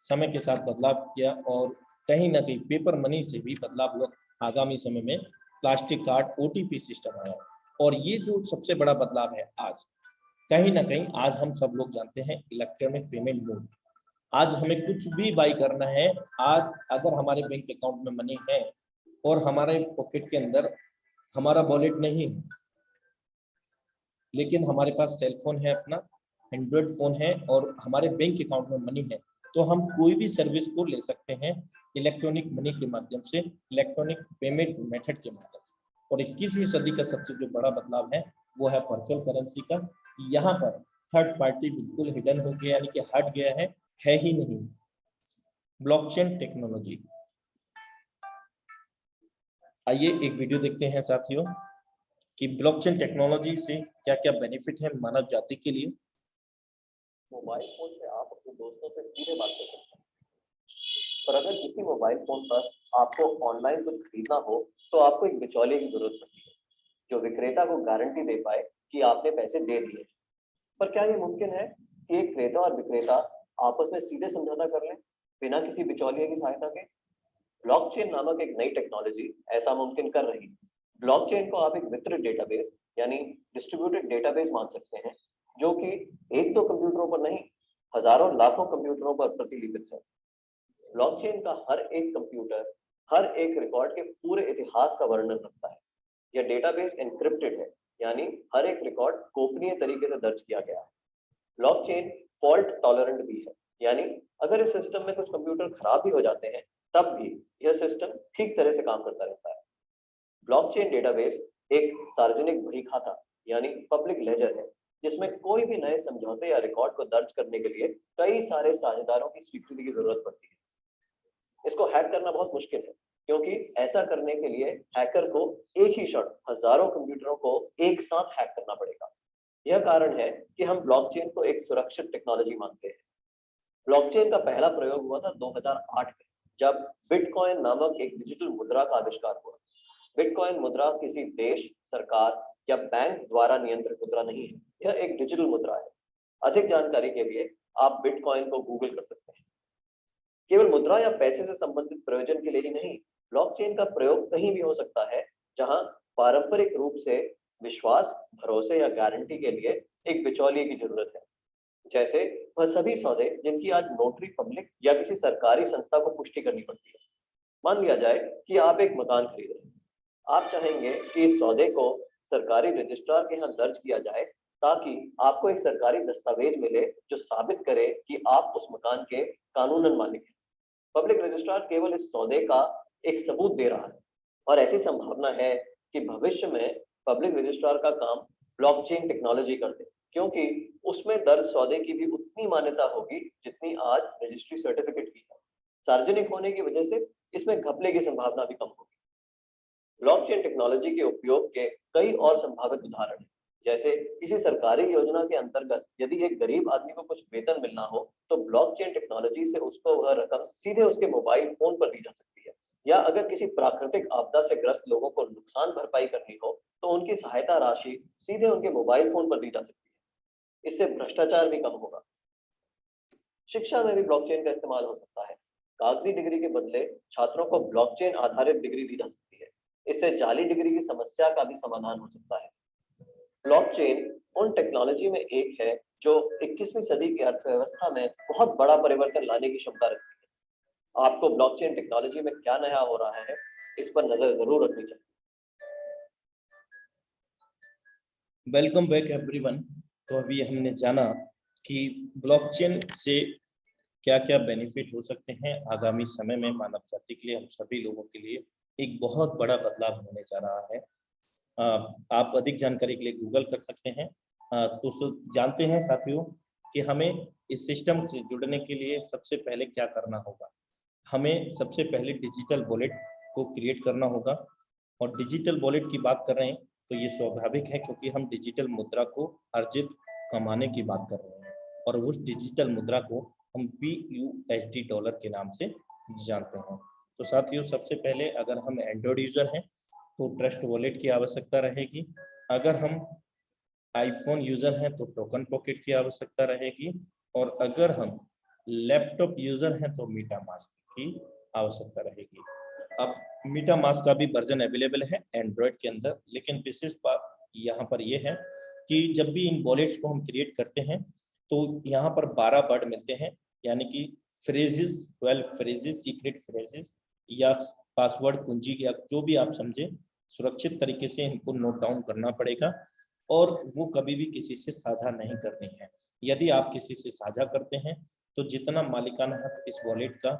समय के साथ बदलाव किया, और कहीं ना कहीं पेपर मनी से भी बदलाव हुआ। आगामी समय में प्लास्टिक कार्ड, OTP सिस्टम आया, और ये जो सबसे बड़ा बदलाव है आज, कहीं ना कहीं आज हम सब लोग जानते हैं इलेक्ट्रॉनिक पेमेंट मोड। आज हमें कुछ भी बाई करना है, आज अगर हमारे बैंक अकाउंट में मनी है और हमारे पॉकेट के अंदर हमारा वॉलेट नहीं है, लेकिन हमारे पास सेल फोन है, अपना एंड्रॉयड फोन है और हमारे बैंक अकाउंट में मनी है, तो हम कोई भी सर्विस को ले सकते हैं इलेक्ट्रॉनिक मनी के माध्यम से, इलेक्ट्रॉनिक पेमेंट मेथड के माध्यम से। और 21वीं सदी का सबसे जो बड़ा बदलाव है वो है वर्चुअल करेंसी का। यहाँ पर थर्ड पार्टी बिल्कुल हिडन हो गया, यानी कि हट गया है ही नहीं। ब्लॉकचेन टेक्नोलॉजी, आइए एक वीडियो देखते हैं साथियों कि ब्लॉकचेन टेक्नोलॉजी से क्या क्या बेनिफिट है मानव जाति के लिए। मोबाइल फोन से आप अपने दोस्तों से सीधे बात कर सकते हैं, पर अगर किसी मोबाइल फोन पर आपको ऑनलाइन कुछ खरीदना हो तो आपको एक बिचौलिए की जरूरत पड़ती है, जो विक्रेता को गारंटी दे पाए कि आपने पैसे दे दिए। पर क्या ये मुमकिन है कि एक क्रेता और विक्रेता आपस में सीधे समझौता कर लें बिना किसी बिचौलिए की सहायता के? ब्लॉकचेन नामक एक नई टेक्नोलॉजी ऐसा मुमकिन कर रही है। ब्लॉकचेन को आप एक वितरित डेटाबेस यानी डिस्ट्रीब्यूटेड डेटाबेस मान सकते हैं, जो कि एक दो कंप्यूटरों पर नहीं, हजारों लाखों कंप्यूटरों पर प्रतिलिपित है। ब्लॉकचेन का हर एक कंप्यूटर हर एक रिकॉर्ड के पूरे इतिहास का वर्णन रखता है। यह डेटाबेस एन्क्रिप्टेड है, यानी हर एक रिकॉर्ड गोपनीय तरीके से दर्ज किया गया है। ब्लॉकचेन फॉल्ट टॉलरेंट भी है, यानी अगर इस सिस्टम में कुछ कंप्यूटर खराब भी हो जाते हैं तब भी यह सिस्टम ठीक तरह से काम करता रहता है। ब्लॉकचेन डेटाबेस एक सार्वजनिक बही खाता यानी पब्लिक लेजर है, जिसमें कोई भी नए समझौते या रिकॉर्ड को दर्ज करने के लिए कई सारे साझेदारों की स्वीकृति की जरूरत पड़ती है। इसको हैक करना बहुत मुश्किल है, क्योंकि ऐसा करने के लिए हैकर को एक ही शॉट हजारों कंप्यूटरों को एक साथ हैक करना पड़ेगा। यह कारण है कि हम ब्लॉकचेन को एक सुरक्षित टेक्नोलॉजी मानते हैं। ब्लॉकचेन का पहला प्रयोग हुआ था 2008 में, जब बिटकॉइन नामक एक डिजिटल मुद्रा का आविष्कार हुआ। बिटकॉइन मुद्रा किसी देश, सरकार या बैंक द्वारा नियंत्रित मुद्रा नहीं है, यह एक डिजिटल मुद्रा है। अधिक जानकारी के लिए आप बिटकॉइन को गूगल कर सकते हैं। केवल मुद्रा या पैसे से संबंधित प्रयोजन के लिए ही नहीं, ब्लॉकचेन का प्रयोग कहीं भी हो सकता है जहां पारंपरिक रूप से विश्वास, भरोसे या गारंटी के लिए एक बिचौलिए की जरूरत है। जैसे वह सभी सौदे जिनकी आज नोटरी पब्लिक या किसी सरकारी संस्था को पुष्टि करनी पड़ती है। मान लिया जाए कि आप एक मकान खरीद रहे हैं। आप चाहेंगे कि इस सौदे को सरकारी रजिस्ट्रार के यहाँ दर्ज किया जाए, ताकि आपको एक सरकारी दस्तावेज मिले जो साबित करे कि आप उस मकान के कानूनन मालिक हैं। पब्लिक रजिस्ट्रार केवल इस सौदे का एक सबूत दे रहा है, और ऐसी संभावना है कि भविष्य में पब्लिक रजिस्ट्रार का काम ब्लॉकचेन टेक्नोलॉजी कर दे, क्योंकि उसमें दर्ज सौदे की भी उतनी मान्यता होगी जितनी आज रजिस्ट्री सर्टिफिकेट की है। सार्वजनिक होने की वजह से इसमें घपले की संभावना भी कम होगी। ब्लॉकचेन टेक्नोलॉजी के उपयोग के कई और संभावित उदाहरण हैं। जैसे किसी सरकारी योजना के अंतर्गत यदि एक गरीब आदमी को कुछ वेतन मिलना हो, तो ब्लॉकचेन टेक्नोलॉजी से उसको वह रकम सीधे उसके मोबाइल फोन पर दी जा सकती है। या अगर किसी प्राकृतिक आपदा से ग्रस्त लोगों को नुकसान भरपाई करनी हो, तो उनकी सहायता राशि सीधे उनके मोबाइल फोन पर दी जा सकती है। इससे भ्रष्टाचार भी कम होगा। शिक्षा में भी ब्लॉकचेन का इस्तेमाल हो सकता है। कागजी डिग्री के बदले छात्रों को ब्लॉकचेन आधारित डिग्री दी जा सकती है। इससे जाली डिग्री की समस्या का भी समाधान हो सकता है। ब्लॉकचेन उन टेक्नोलॉजी में एक है जो 21वीं सदी की अर्थव्यवस्था में बहुत बड़ा परिवर्तन लाने की क्षमता रखती है। आपको ब्लॉकचेन टेक्नोलॉजी में क्या नया हो रहा है, इस पर नजर जरूर रखनी चाहिए। Welcome back everyone. तो अभी हमने जाना कि ब्लॉकचेन से क्या क्या बेनिफिट हो सकते हैं आगामी समय में मानव जाति के लिए, हम सभी लोगों के लिए एक बहुत बड़ा बदलाव होने जा रहा है। आप अधिक जानकारी के लिए गूगल कर सकते हैं। तो जानते हैं साथियों कि हमें इस सिस्टम से जुड़ने के लिए सबसे पहले क्या करना होगा। हमें सबसे पहले डिजिटल वॉलेट को क्रिएट करना होगा। और डिजिटल वॉलेट की बात कर रहे हैं तो ये स्वाभाविक है, क्योंकि हम डिजिटल मुद्रा को अर्जित कमाने की बात कर रहे हैं, और उस डिजिटल मुद्रा को हम BUSD डॉलर के नाम से जानते हैं। तो साथियों, सबसे पहले अगर हम एंड्रॉयड यूजर हैं तो ट्रस्ट वॉलेट की आवश्यकता रहेगी। अगर हम आईफोन यूजर हैं तो टोकन पॉकेट की आवश्यकता रहेगी। और अगर हम लैपटॉप यूजर हैं तो मीटामास्क की आवश्यकता रहेगी। अब मीटामास्क का भी वर्जन अवेलेबल है एंड्रॉयड के अंदर, लेकिन विशेष बात यहाँ पर यह है कि जब भी इन वॉलेट्स को हम क्रिएट करते हैं तो यहाँ पर 12 वर्ड मिलते हैं, यानी कि फ्रेजेस, 12 फ्रेजेस, सीक्रेट फ्रेजेस या पासवर्ड कुंजी या जो भी आप समझे, सुरक्षित तरीके से इनको नोट डाउन करना पड़ेगा। और वो कभी भी किसी से साझा नहीं करनी है। यदि आप किसी से साझा करते हैं तो जितना मालिकाना हक इस वॉलेट का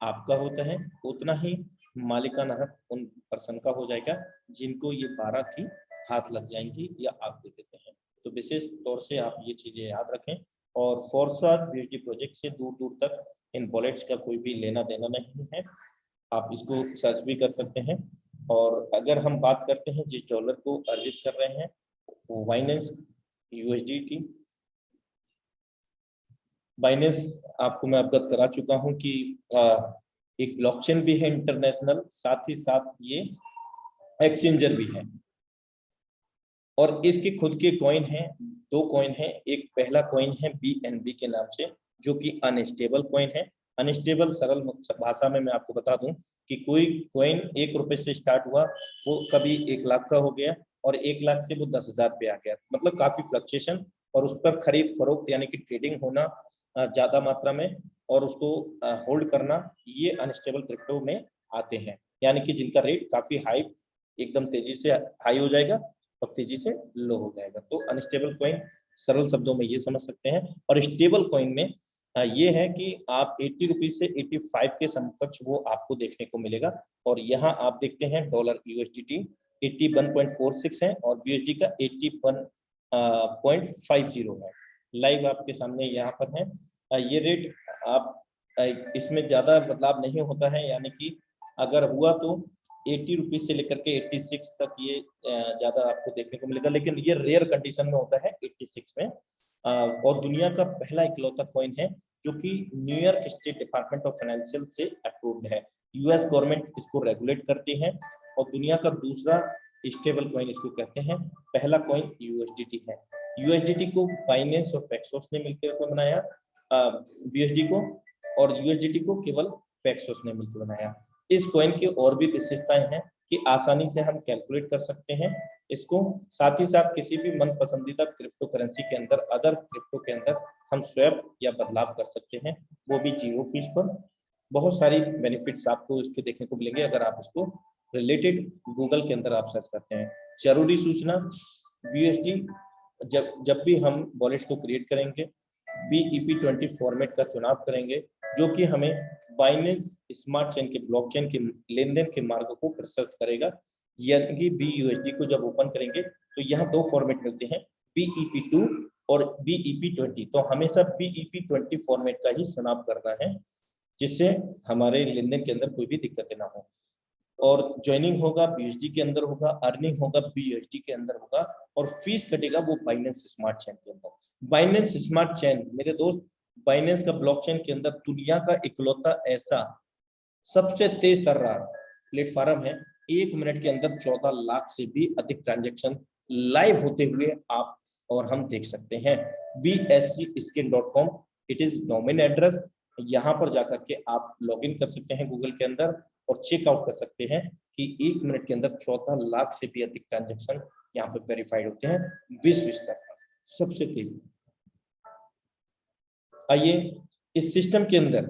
आपका होता है, उतना ही मालिकाना हक उन पर्सन का हो जाएगा जिनको ये 12 की हाथ लग जाएंगी या आप दे देते हैं। तो विशेष तौर से आप ये चीजें याद रखें। और फोर्सा BSD प्रोजेक्ट से दूर दूर तक इन वॉलेट्स का कोई भी लेना देना नहीं है। आप इसको सर्च भी कर सकते हैं। और अगर हम बात करते हैं जिस डॉलर को अर्जित कर रहे हैं वो बाइनेंस USDT। बाइनेंस आपको मैं अवगत करा चुका हूं कि एक ब्लॉकचेन भी है इंटरनेशनल, साथ ही साथ ये एक्सचेंजर भी है। और इसके खुद के कॉइन हैं, 2 कॉइन हैं। एक पहला कॉइन है BNB के नाम से, जो कि अनस्टेबल कॉइन है। अनस्टेबल सरल भाषा में मैं आपको बता दूं कि कोई कॉइन 1 रुपए से स्टार्ट हुआ, वो कभी 1 लाख का हो गया और 1 लाख से वो 10,000 पे आ गया। मतलब काफी फ्लक्चुएशन और उस पर खरीद फरोख्त यानी कि ट्रेडिंग होना ज्यादा मात्रा में और उसको होल्ड करना, ये अनस्टेबल क्रिप्टो में आते हैं। यानी कि जिनका रेट काफी हाई, एकदम तेजी से हाई हो जाएगा और तेजी से लो हो जाएगा। तो अनस्टेबल कॉइन सरल शब्दों में ये समझ सकते हैं। और स्टेबल कॉइन में ये है कि आप 80 रुपीज से 85 के समकक्ष वो आपको देखने को मिलेगा। और यहाँ आप देखते हैं डॉलर USDT 81.46 है और BSD का 81.50 है। लाइव आपके सामने यहाँ पर है। ये रेट आप इसमें ज्यादा बदलाव नहीं होता है, यानी कि अगर हुआ तो 80 रुपीज से लेकर के 86 तक ये ज्यादा आपको देखने को मिलेगा, लेकिन ये रेयर कंडीशन में होता है 86 में। और दुनिया का पहला इकलौता कॉइन है जो कि New York state department of financial से अप्रूव्ड है। US गवर्नमेंट इसको रेगुलेट करती है। और दुनिया का दूसरा स्टेबल कॉइन इसको कहते हैं। पहला कॉइन USDT है। USDT को बाइनेंस और पैक्सोस ने मिलकर बनाया, BSD को, और USDT को केवल पैक्सोस ने मिलकर बनाया। इस कॉइन की और भी विशेषताएं हैं कि आसानी से हम कैलकुलेट कर सकते हैं इसको। साथ ही साथ किसी भी मन पसंदीदा क्रिप्टो करेंसी के अंदर, अदर क्रिप्टो के अंदर हम स्वैप या बदलाव कर सकते हैं, वो भी 0 फीस पर। बहुत सारी बेनिफिट्स आपको इसके देखने को मिलेंगे अगर आप इसको रिलेटेड गूगल के अंदर आप सर्च करते हैं। जरूरी सूचना, BSD जब भी हम वॉलेट्स को क्रिएट करेंगे BEP20 फॉर्मेट का चुनाव करेंगे, जो कि हमें बाइनेंस स्मार्ट चेन के ब्लॉकचेन के लेन देन के मार्ग को प्रशस्त करेगा। यानी कि BUSD को जब ओपन करेंगे तो यहाँ 2 फॉर्मेट मिलते हैं, BEP2 और BEP20। तो हमेशा BEP20 फॉर्मेट का ही चुनाव करना है, जिससे हमारे लेन देन के अंदर कोई भी दिक्कतें ना हो। और ज्वाइनिंग होगा BUSD के अंदर होगा, अर्निंग होगा BUSD के अंदर होगा, और फीस कटेगा वो बाइनेंस स्मार्ट चेन के अंदर। बाइनेंस स्मार्ट चेन मेरे दोस्त, बाइनेंस का ब्लॉकचेन के अंदर दुनिया का इकलौता ऐसा सबसे तेज तर्रार प्लेटफॉर्म है। 1 मिनट के अंदर 14 लाख से भी अधिक ट्रांजैक्शन लाइव होते हुए आप और हम देख सकते हैं। bscskin.com it is domain address. यहाँ पर जाकर के आप लॉगिन कर सकते हैं गूगल के अंदर और चेकआउट कर सकते हैं कि 1 मिनट के अंदर 14 लाख से भी अधिक ट्रांजैक्शन यहाँ पर वेरीफाइड होते हैं विश्व स्तर पर सबसे तेज। आइए इस सिस्टम के अंदर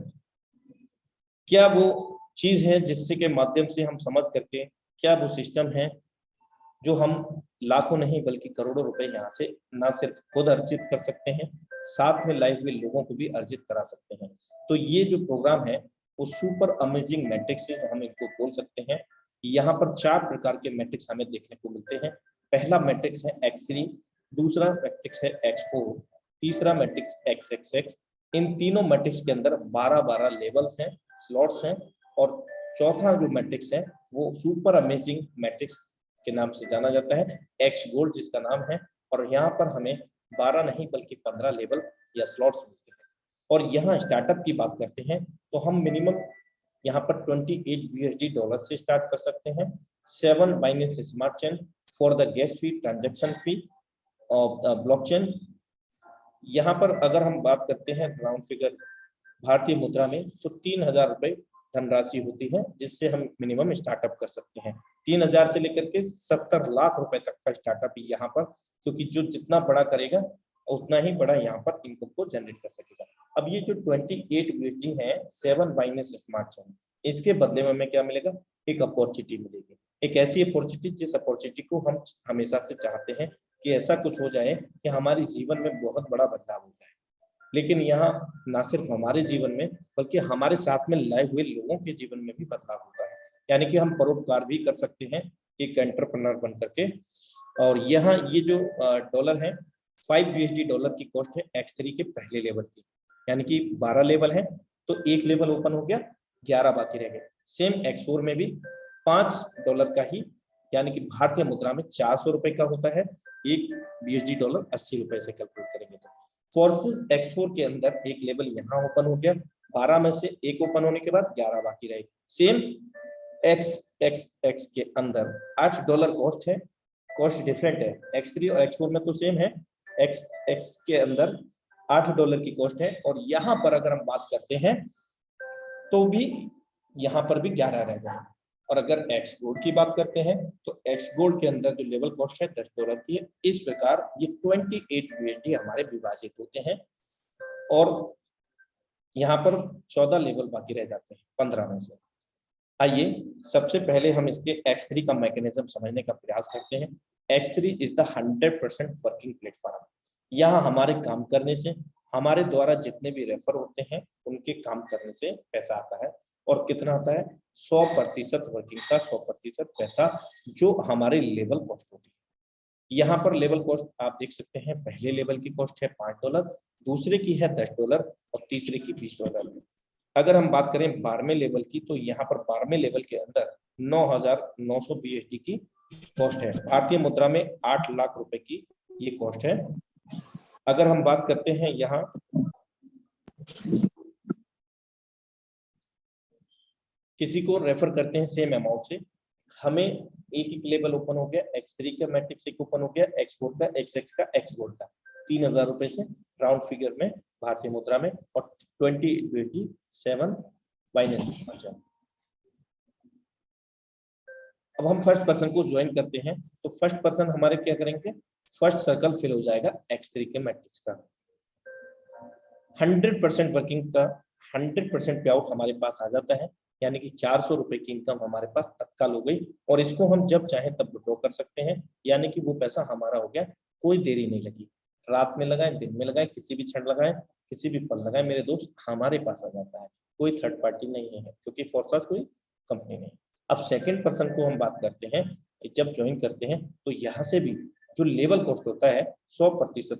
क्या वो चीज है जिससे के माध्यम से हम समझ करके, क्या वो सिस्टम है जो हम लाखों नहीं बल्कि करोड़ों रुपए यहाँ से ना सिर्फ खुद अर्जित कर सकते हैं, साथ में लाइव हुए लोगों को भी अर्जित करा सकते हैं। तो ये जो प्रोग्राम है वो सुपर अमेजिंग मैट्रिक्स हम इनको बोल सकते हैं। यहाँ पर 4 प्रकार के मैट्रिक्स हमें देखने को मिलते हैं। पहला मैट्रिक्स है X3, दूसरा मैट्रिक्स है X4, तीसरा मैट्रिक्स XXX। इन तीनों मैट्रिक्स के अंदर 12-12 लेवल्स हैं, स्लॉट्स हैं। और चौथा जो मैट्रिक्स है वो सुपर अमेजिंग मैट्रिक्स के नाम से जाना जाता है, X गोल्ड जिसका नाम है। और यहाँ पर हमें 12 नहीं बल्कि 15 लेवल या स्लॉट्स मिलते हैं। और यहाँ स्टार्टअप की बात करते हैं तो हम मिनिमम यहाँ पर 28 BSD डॉलर से स्टार्ट कर सकते हैं। 7 Binance smart chain for the gas fee transaction fee of the blockchain. यहाँ पर अगर हम बात करते हैं राउंड फिगर भारतीय मुद्रा में तो 3000 रुपए धनराशि होती है जिससे हम मिनिमम स्टार्टअप कर सकते हैं। 3000 से लेकर के 70 लाख रुपए तक का स्टार्टअप यहाँ पर, क्योंकि जो जितना बड़ा करेगा उतना ही बड़ा यहाँ पर इनकम को जनरेट कर सकेगा। अब ये जो 28 BSD है 7 बाइनेंस स्मार्ट चेन, इसके बदले में हमें क्या मिलेगा, एक अपॉर्चुनिटी मिलेगी। एक ऐसी अपॉर्चुनिटी जिस अपॉर्चुनिटी को हम हमेशा से चाहते हैं कि ऐसा कुछ हो जाए कि हमारे जीवन में बहुत बड़ा बदलाव हो जाए। लेकिन यहाँ ना सिर्फ हमारे जीवन में बल्कि हमारे साथ में लाए हुए लोगों के जीवन में भी बदलाव होता है, यानी कि हम परोपकार भी कर सकते हैं एक एंटरप्रेन्योर बन करके। और यहाँ ये जो डॉलर है 5 USD डॉलर की कॉस्ट है X3 के पहले लेवल की, यानी कि 12 लेवल है तो एक लेवल ओपन हो गया, 11 बाकी रह गए। सेम X4 में भी $5 का ही, यानी कि भारतीय मुद्रा में 400 रुपए का होता है, एक USD डॉलर 80 रुपए से कैलकुलेट करेंगे तो। फोर्सेस X4 के अंदर एक लेवल यहाँ ओपन हो गया, 12 में से एक ओपन होने के बाद 11 बाकी रहे। सेम X के अंदर $8 कॉस्ट है, कॉस्ट डिफरेंट है, X3 और X4 में तो सेम है, X के अंदर $8 की कॉस्ट है। और यहाँ पर अगर हम बात करते हैं तो भी यहाँ पर भी 11 रह जाए। और अगर X गोल्ड की बात करते हैं तो X गोल्ड के अंदर जो लेवल कॉस्ट है $10 की है। इस प्रकार ये 28 USD हमारे विभाजित होते हैं और यहाँ पर 14 लेवल बाकी रह जाते हैं 15 में से। आइए सबसे पहले हम इसके X3 का मैकेनिज्म समझने का प्रयास करते हैं। X3 is the 100% working platform. यहाँ हमारे काम करने से, हमारे द्वारा जितने भी रेफर होते हैं उनके काम करने से पैसा आता है। और कितना आता है? 100% वर्किंग का 100% पैसा जो हमारे लेवल कॉस्ट होती है। यहाँ पर लेवल कॉस्ट आप देख सकते हैं, पहले लेवल की कॉस्ट है $5, दूसरे की है $10 और तीसरे की $20। अगर हम बात करें 12वें लेवल की तो यहाँ पर 12वें लेवल के अंदर 9,900 USD की कॉस्ट है। भारतीय मुद्रा में 8 लाख रुपए की ये कॉस्ट है। अगर हम बात करते हैं यहाँ किसी को रेफर करते हैं सेम अमाउंट से, हमें एक लेवल ओपन हो गया, X3 का मैट्रिक्स एक ओपन हो गया, X4 का, XX का, X गोल्ड का, 3,000 रुपए से राउंड फिगर में भारतीय मुद्रा में और 20 USD 7 माइनस। अब हम फर्स्ट पर्सन को ज्वाइन करते हैं तो फर्स्ट पर्सन हमारे क्या करेंगे, फर्स्ट सर्कल फिल हो जाएगा X3 के मैट्रिक्स का। 100% वर्किंग का 100% पे आउट हमारे पास आ जाता है, यानी कि 400 रुपए की इनकम हमारे पास तत्काल हो गई और इसको हम जब चाहे तब विड्रॉ कर सकते हैं, यानी कि वो पैसा हमारा हो गया, कोई देरी नहीं लगी। रात में लगाए, दिन में लगाए, किसी भी क्षण लगाए, किसी भी पल लगाए मेरे दोस्त, हमारे पास आ जाता है। कोई थर्ड पार्टी नहीं है क्योंकि फोर्सास कोई कंपनी नहीं। अब सेकेंड पर्सन को हम बात करते हैं, जब ज्वाइन करते हैं तो यहाँ से भी जो लेवल कॉस्ट होता है 100%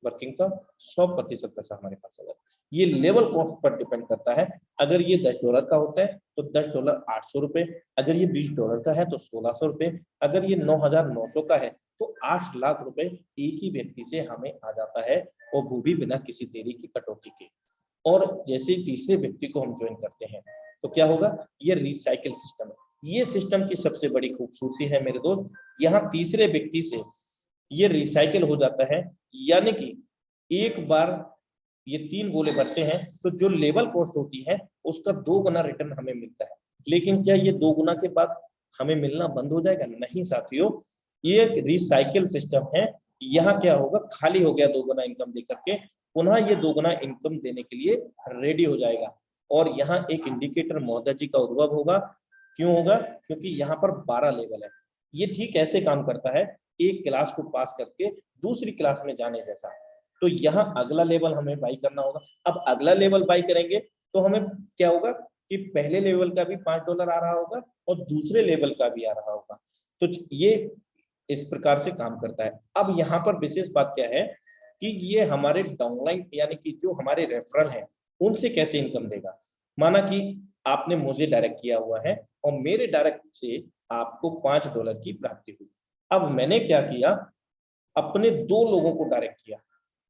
वर्किंग का 100% पैसा हमारे पास आ जाता है। ये लेवल कॉस्ट पर डिपेंड करता है। अगर ये $10 का होता है तो $10 800 रुपए, अगर ये $20 का है तो 1,600 रुपए, अगर ये 9,900 का है तो 8 लाख रुपए एक ही व्यक्ति से हमें आ जाता है, और वो भी बिना किसी देरी की कटौती के। और जैसे तीसरे व्यक्ति को हम ज्वाइन करते हैं तो क्या होगा, ये रिसाइकिल सिस्टम है। ये सिस्टम की सबसे बड़ी खूबसूरती है मेरे दोस्त, यहाँ तीसरे व्यक्ति से ये रिसाइकिल हो जाता है, यानी कि एक बार ये 3 गोले भरते हैं तो जो लेवल कॉस्ट होती है उसका 2 गुना रिटर्न हमें मिलता है। लेकिन क्या ये 2 गुना के बाद हमें मिलना बंद हो जाएगा? नहीं साथियों, ये एक रिसाइकिल सिस्टम है। यहाँ क्या होगा, खाली हो गया 2 गुना इनकम देकर के, पुनः ये 2 गुना इनकम देने के लिए रेडी हो जाएगा। और यहाँ एक इंडिकेटर महोदय जी का उद्भव होगा। क्यों होगा? क्योंकि यहाँ पर 12 लेवल है। ये ठीक ऐसे काम करता है, एक क्लास को पास करके दूसरी क्लास में जाने जैसा। तो यहाँ अगला लेवल हमें बाई करना होगा। अब अगला लेवल बाई करेंगे तो हमें क्या होगा कि पहले लेवल का भी $5 आ रहा होगा और दूसरे लेवल का भी आ रहा होगा। तो ये इस प्रकार से काम करता है। अब यहाँ पर विशेष बात क्या है कि ये हमारे डाउनलाइन यानी कि जो हमारे रेफरल हैं उनसे कैसे इनकम देगा। माना कि आपने मुझे डायरेक्ट किया हुआ है और मेरे डायरेक्ट से आपको $5 की प्राप्ति हुई। अब मैंने क्या किया, अपने 2 लोगों को डायरेक्ट किया।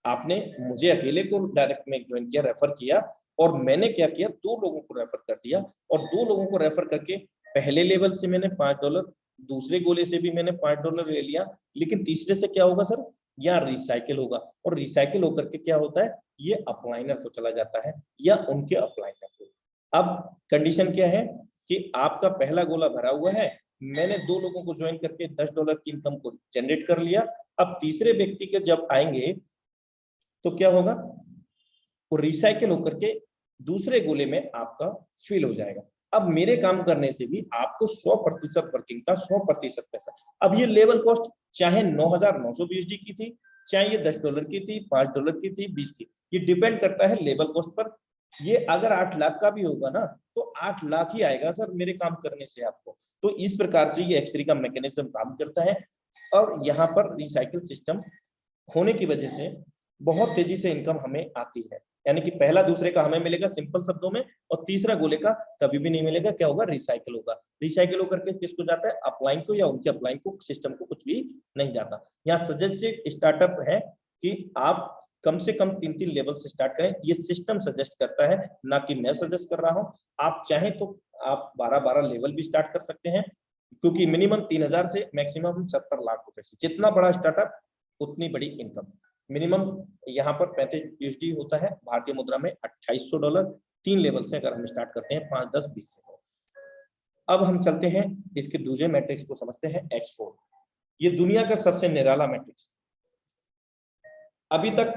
आपने मुझे अकेले को डायरेक्ट में ज्वाइन किया, रेफर किया, और मैंने क्या किया, 2 लोगों को रेफर कर दिया। और 2 लोगों को रेफर करके पहले लेवल से मैंने $5, दूसरे गोले से भी मैंने $5 ले लिया। लेकिन तीसरे से क्या होगा सर, या रिसाइकिल होगा, और रिसाइकिल होकर के क्या होता है, ये अपलाइनर को चला जाता है या उनके अपलाइनर को। अब कंडीशन क्या है कि आपका पहला गोला भरा हुआ है, मैंने 2 लोगों को ज्वाइन करके $10 की इनकम को जनरेट कर लिया। अब तीसरे व्यक्ति के जब आएंगे तो क्या होगा, वो रिसाइकिल होकर के दूसरे गोले में आपका फिल हो जाएगा। अब मेरे काम करने से भी आपको 100% वर्किंग का 100% पैसा। अब ये लेवल कॉस्ट चाहे 9,900 USD की थी, चाहे ये $10 की थी, $5 की थी, 20 की, ये डिपेंड करता है लेवल कॉस्ट पर। ये अगर 8 लाख का भी होगा ना तो 8 लाख ही आएगा सर मेरे काम करने से आपको। तो इस प्रकार से ये X3 का मैकेनिज्म काम करता है। और यहाँ पर रिसाइकिल सिस्टम होने की वजह से बहुत तेजी से इनकम हमें आती है। यानी कि पहला दूसरे का हमें मिलेगा सिंपल शब्दों में, और तीसरा गोले का कभी भी नहीं मिलेगा। क्या होगा? रिसाइकिल होगा। रिसाइकिल होकर के किसको जाता है? अपलाइन को, या उनके अपलाइन को, सिस्टम को कुछ भी नहीं जाता। यहाँ सजेस्ट स्टार्टअप है कि आप कम से कम 3-3 लेवल से स्टार्ट करें। ये सिस्टम सजेस्ट करता है, ना कि मैं सजेस्ट कर रहा हूँ। आप चाहें तो आप 12-12 लेवल भी स्टार्ट कर सकते हैं, क्योंकि मिनिमम 3,000 से मैक्सिमम 70 लाख रुपए से, जितना बड़ा स्टार्टअप उतनी बड़ी इनकम। मिनिमम यहाँ पर 35 USD होता है, भारतीय मुद्रा में $2,800। 3 लेवल से अगर हम स्टार्ट करते हैं 5, 10, 20 से। अब हम चलते हैं इसके दूसरे मैट्रिक्स को समझते हैं, X4। ये दुनिया का सबसे निराला मैट्रिक्स। अभी तक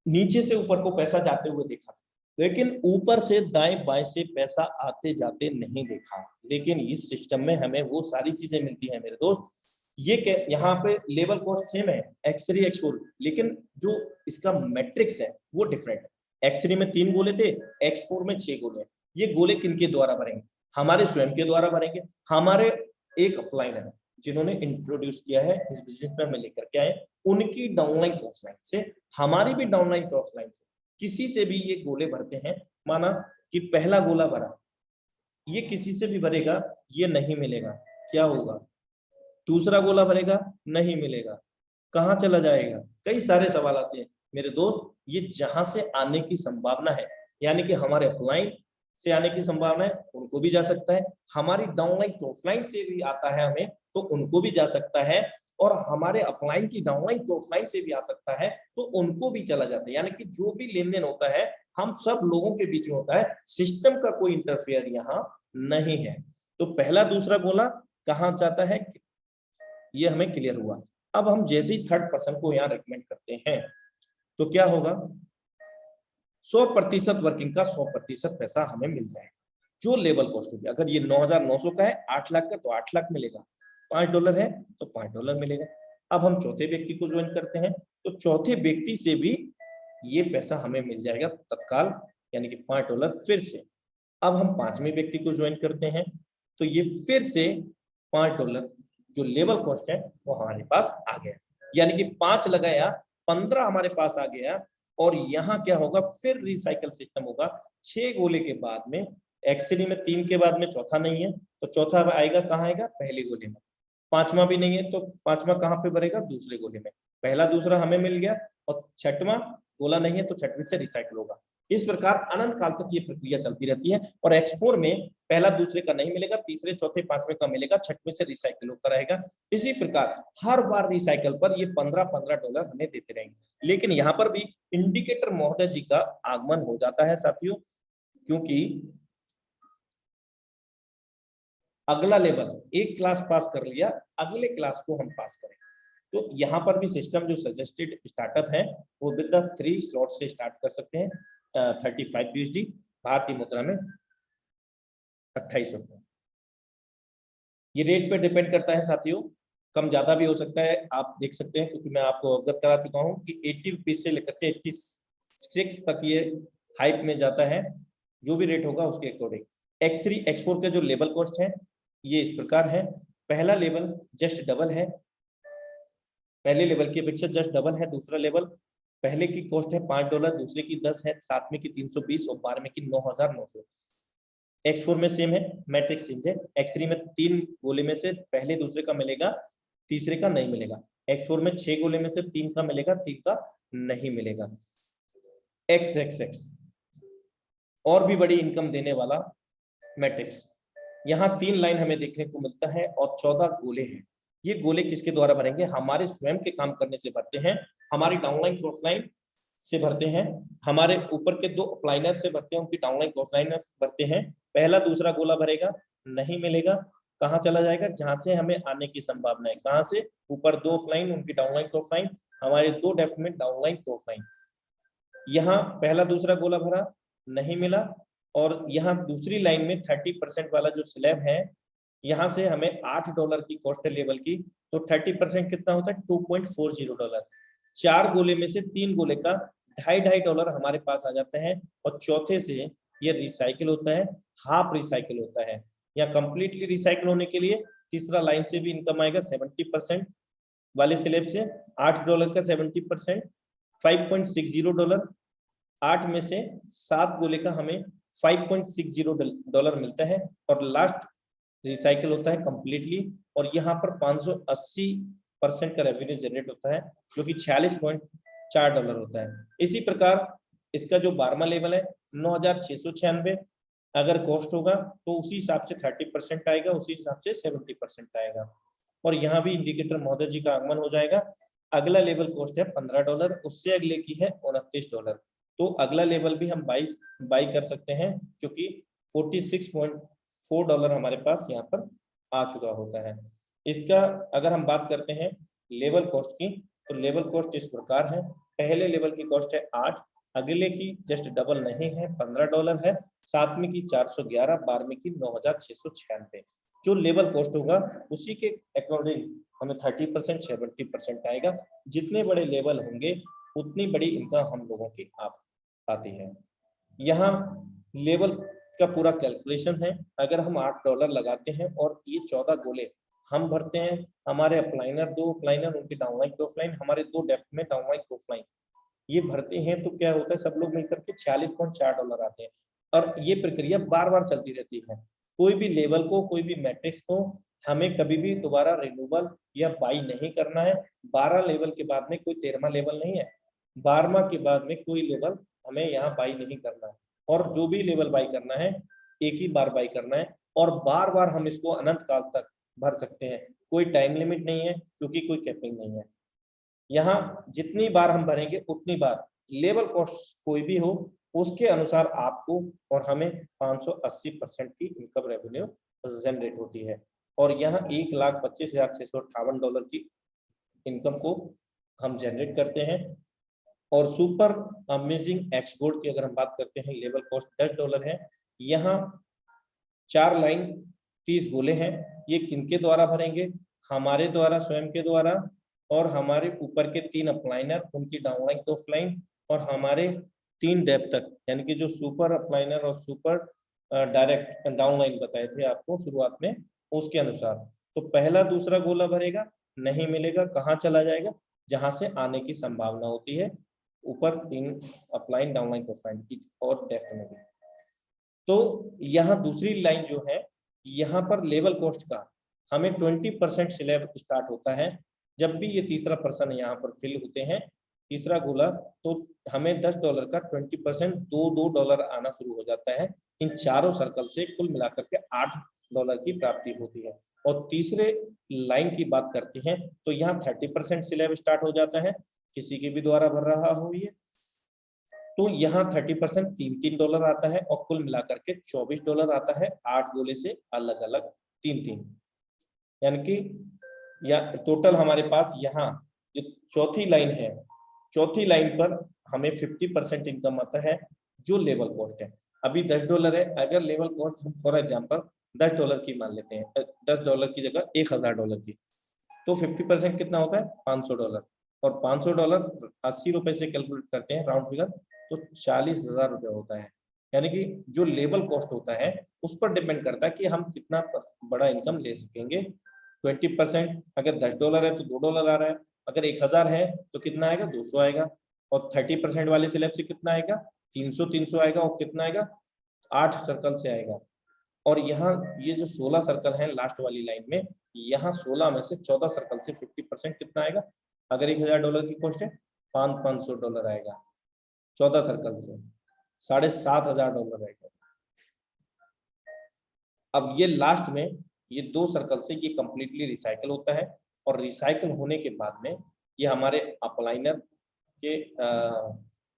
नीचे से ऊपर को पैसा जाते हुए देखा था, लेकिन ऊपर से दाएं बाएं से पैसा आते जाते नहीं देखा। लेकिन इस सिस्टम में हमें वो सारी चीजें मिलती हैं मेरे दोस्त। ये यहाँ पे लेवल कॉस्ट सेम है, X3 X4, लेकिन जो इसका मैट्रिक्स है वो डिफरेंट है। X3 में 3 गोले थे, X4 में 6 गोले। ये गोले किनके द्वारा भरेंगे? हमारे स्वयं के द्वारा भरेंगे। हमारे एक अपलाइनर जिन्होंने इंट्रोड्यूस किया है इस बिजनेस में, हमें लेकर के आए, उनकी डाउनलाइन क्रॉस लाइन से, हमारी भी डाउनलाइन क्रॉस लाइन से, किसी से भी ये गोले भरते हैं। माना कि पहला गोला भरा, ये किसी से भी भरेगा, ये नहीं मिलेगा, क्या होगा? दूसरा गोला भरेगा, नहीं मिलेगा, कहाँ चला जाएगा? कई सारे सवाल आते हैं मेरे दोस्त। ये जहां से आने की संभावना है, यानी कि हमारे अपलाइन से आने की संभावना है, उनको भी जा सकता है। हमारी डाउनलाइन क्रॉसलाइन से भी आता है हमें, तो उनको भी जा सकता है। और हमारे अपलाइन की डाउनलाइन क्रॉसलाइन से भी आ सकता है, तो उनको भी चला जाता है। यानी कि जो भी लेन देन होता है हम सब लोगों के बीच में होता है, सिस्टम का कोई इंटरफेयर यहाँ नहीं है। तो पहला दूसरा गोला कहाँ जाता है, ये हमें क्लियर हुआ। अब हम जैसे ही थर्ड पर्सन को यहाँ रेकमेंड करते हैं तो क्या होगा? 100% वर्किंग का 100% पैसा हमें मिल जाएगा। जो लेवल कॉस्ट होगी, अगर ये 9,900 का है, 8 लाख का, तो 8 लाख मिलेगा। $5 है तो $5 मिलेगा। अब हम चौथे व्यक्ति को ज्वाइन करते हैं, तो चौथे व्यक्ति से भी ये पैसा हमें मिल जाएगा तत्काल, यानी कि $5 फिर से। अब हम पांचवें व्यक्ति को ज्वाइन करते हैं, तो ये फिर से $5 जो लेवल कॉस्ट है वो हमारे पास आ गया। यानी कि 5 लगाया, 15 हमारे पास आ गया। और यहाँ क्या होगा? फिर रिसाइकल सिस्टम होगा। 6 गोले के बाद में, X3 में 3 के बाद में चौथा नहीं है, तो चौथा आएगा कहाँ आएगा? पहले गोले में। पांचवा भी नहीं है, तो पांचवा कहाँ पे भरेगा? दूसरे गोले में। पहला दूसरा हमें मिल गया, और छठवां गोला नहीं है तो छठवीं से रिसाइकल होगा। इस प्रकार अनंत काल तक ये प्रक्रिया चलती रहती है। और X4 में पहला दूसरे का नहीं मिलेगा, तीसरे चौथे पांचवें का मिलेगा, छठवें से रिसाइकल होता रहेगा। इसी प्रकार हर बार रिसाइकल पर ये $15 हमें देते रहेंगे। लेकिन यहाँ पर भी इंडिकेटर महोदय जी का आगमन हो जाता है साथियों, क्योंकि अगला लेवल, एक क्लास पास कर लिया, अगले क्लास को हम पास करें। तो यहाँ पर भी सिस्टम जो सजेस्टेड स्टार्टअप है वो विद द 3 स्लॉट से स्टार्ट कर सकते हैं। 35 USD, भारतीय मुद्रा में 28 रुपए। ये रेट पे डिपेंड करता है साथियों, कम ज्यादा भी हो सकता है। आप देख सकते हैं, क्योंकि मैं आपको अवगत करा चुका हूँ कि 80 रुपीज से लेकर के 86 तक ये हाइप में जाता है। जो भी रेट होगा उसके अकॉर्डिंग। X3 X4 के जो लेवल कॉस्ट है ये इस प्रकार है। पहला लेवल जस्ट डबल है, पहले लेवल की अपेक्षा जस्ट डबल है। दूसरा लेवल, पहले की कॉस्ट है $5, दूसरे की 10 है, सातवें की 320 और 12वें की 9,900। X4 में सेम है, मैट्रिक्स चेंज है। X3 में 3 गोले में से पहले दूसरे का मिलेगा, तीसरे का नहीं मिलेगा। X4 में 6 गोले में से 3 का मिलेगा, 3 का नहीं मिलेगा। XXX और भी बड़ी इनकम देने वाला मैट्रिक्स। यहाँ 3 लाइन हमें देखने को मिलता है और 14 गोले हैं। ये गोले किसके द्वारा भरेंगे? हमारे स्वयं के काम करने से भरते हैं, हमारी डाउनलाइन क्रॉसलाइन से भरते हैं, हमारे ऊपर के 2 अपलाइनर से भरते हैं, उनकी डाउनलाइन क्रॉसलाइन भरते हैं। पहला दूसरा गोला भरेगा, नहीं मिलेगा, कहाँ चला जाएगा? जहां से हमें आने की संभावना है। कहाँ से? ऊपर 2 अपलाइन, उनकी डाउनलाइन क्रॉसलाइन, हमारे 2 डेफिनेट डाउनलाइन क्रॉसलाइन। यहाँ पहला दूसरा गोला भरा, नहीं मिला, और यहाँ दूसरी लाइन में 30% वाला जो स्लैब है, यहाँ से हमें $8 की कॉस्ट है लेवल की, तो 30% कितना होता है, $2.40। 4 गोले में से 3 गोले का $2.5 हमारे पास आ जाते हैं, और चौथे से ये रिसाइकिल होता है, हाफ रिसाइकिल होता है। या कंप्लीटली रिसाइकिल होने के लिए तीसरा लाइन से भी इनकम आएगा 70% वाले स्लैब से, $8 का 70%, $5.60। 8 में से 7 गोले का हमें $5.60 मिलता है, और लास्ट रिसाइकिल होता है कंप्लीटली, और यहाँ पर 580% का रेवेन्यू जनरेट होता है, जो कि $46.4 होता है। इसी प्रकार इसका जो 12वां लेवल है 9,696, अगर कॉस्ट होगा तो उसी हिसाब से 30% आएगा, उसी हिसाब से 70% आएगा। और यहाँ भी इंडिकेटर महोदय जी का आगमन हो जाएगा। अगला लेवल कॉस्ट है $15, उससे अगले की है $29। तो अगला लेवल भी हम बाई कर सकते हैं, क्योंकि $46.4 हमारे पास यहाँ पर आ चुका होता है। इसका अगर हम बात करते हैं लेवल कॉस्ट की, तो लेवल कॉस्ट इस प्रकार है। पहले लेवल की कॉस्ट है 8, अगले की जस्ट डबल नहीं है, $15 है, 7वीं की 411, 12वीं की 9,696। जो लेवल कॉस्ट होगा उसी के अकॉर्डिंग हमें 30% 70% आएगा। जितने बड़े लेवल होंगे उतनी बड़ी इनकम हम लोगों की आती है। यहाँ लेवल का पूरा कैलकुलेशन है। अगर हम $8 लगाते हैं और ये 14 गोले हम भरते हैं, हमारे अपलाइनर 2 अपलाइनर, उनके डाउनलाइन 2 अपलाइन, हमारे 2 डेप्थ में डाउनलाइन 2 अपलाइन, ये भरते हैं, तो क्या होता है, सब लोग मिलकर के $46.4 आते हैं। और ये प्रक्रिया बार बार चलती रहती है। कोई भी लेवल को, कोई भी मैट्रिक्स को हमें कभी भी दोबारा रिन्यूअल या बाई नहीं करना है। 12 लेवल के बाद में कोई 13वां लेवल नहीं है, 12वां के बाद में कोई लेवल हमें यहाँ बाई नहीं करना है। और जो भी लेवल बाई करना है एक ही बार बाई करना है, और बार बार हम इसको अनंत काल तक भर सकते हैं। कोई टाइम लिमिट नहीं है, क्योंकि कोई कैपिंग नहीं है। यहाँ जितनी बार हम भरेंगे उतनी बार लेवल कॉस्ट कोई भी हो, उसके अनुसार आपको और हमें 580% की इनकम रेवेन्यू जनरेट होती है। और यहाँ $1,25,658 की इनकम को हम जनरेट करते हैं। और सुपर अमेजिंग एक्सपोर्ट की अगर हम बात करते हैं, लेवल कॉस्ट $10 है। यहाँ 4 लाइन 30 गोले हैं, ये किनके द्वारा भरेंगे, हमारे द्वारा, स्वयं के द्वारा, और हमारे ऊपर के 3 अपलाइनर, उनकी डाउनलाइन तो ऑफलाइन, और हमारे 3 डेप्थ तक, यानी कि जो सुपर अपलाइनर और सुपर डायरेक्ट डाउनलाइन बताए थे आपको शुरुआत में, उसके अनुसार। तो पहला दूसरा गोला भरेगा, नहीं मिलेगा, कहाँ चला जाएगा, जहां से आने की संभावना होती है, ऊपर 3 अपलाइन, डाउनलाइन, ऑफलाइन और डेप्थ में भी। तो यहाँ दूसरी लाइन जो है, यहाँ पर लेवल कॉस्ट का हमें 20% स्लैब स्टार्ट होता है। जब भी ये तीसरा पर्सन यहाँ पर फिल होते हैं, तीसरा गोला, तो हमें $10 का 20% $2 आना शुरू हो जाता है। इन चारों सर्कल से कुल मिलाकर के $8 की प्राप्ति होती है। और तीसरे लाइन की बात करते हैं, तो यहाँ 30% स्लैब स्टार्ट हो जाता है, किसी के भी द्वारा भर रहा हो ये, तो यहाँ 30% $3 आता है, और कुल मिलाकर के $24 आता है, 8 गोले से अलग अलग 3, यानी कि या टोटल हमारे पास यहाँ जो चौथी लाइन है, चौथी लाइन पर हमें 50% इनकम आता है, जो लेवल कॉस्ट है। अभी $10 है, अगर लेवल कॉस्ट हम फॉर एग्जांपल $10 की मान लेते हैं, $10 की जगह $1,000 की, तो 50% कितना होता है, $500। और $500 80 रुपए से कैलकुलेट करते हैं राउंड फिगर, तो 40,000 रुपये होता है। यानी कि जो लेवल कॉस्ट होता है उस पर डिपेंड करता है कि हम कितना बड़ा इनकम ले सकेंगे। 20% अगर $10 है तो $2 आ रहा है, अगर 1,000 है तो कितना आएगा, 200 आएगा। और 30% वाले स्लैब से कितना आएगा, 300 आएगा। और कितना आएगा, 8 सर्कल से आएगा। और यहाँ ये जो 16 सर्कल हैं लास्ट वाली लाइन में, यहाँ 16 में से 14 सर्कल से 50% कितना आएगा, अगर $1,000 की कॉस्ट है, $500 आएगा। 14 सर्कल से $7,500 आएगा। अब ये लास्ट में ये 2 सर्कल से ये कंप्लीटली रिसाइकल होता है, और रिसाइकल होने के बाद में ये हमारे अपलाइनर के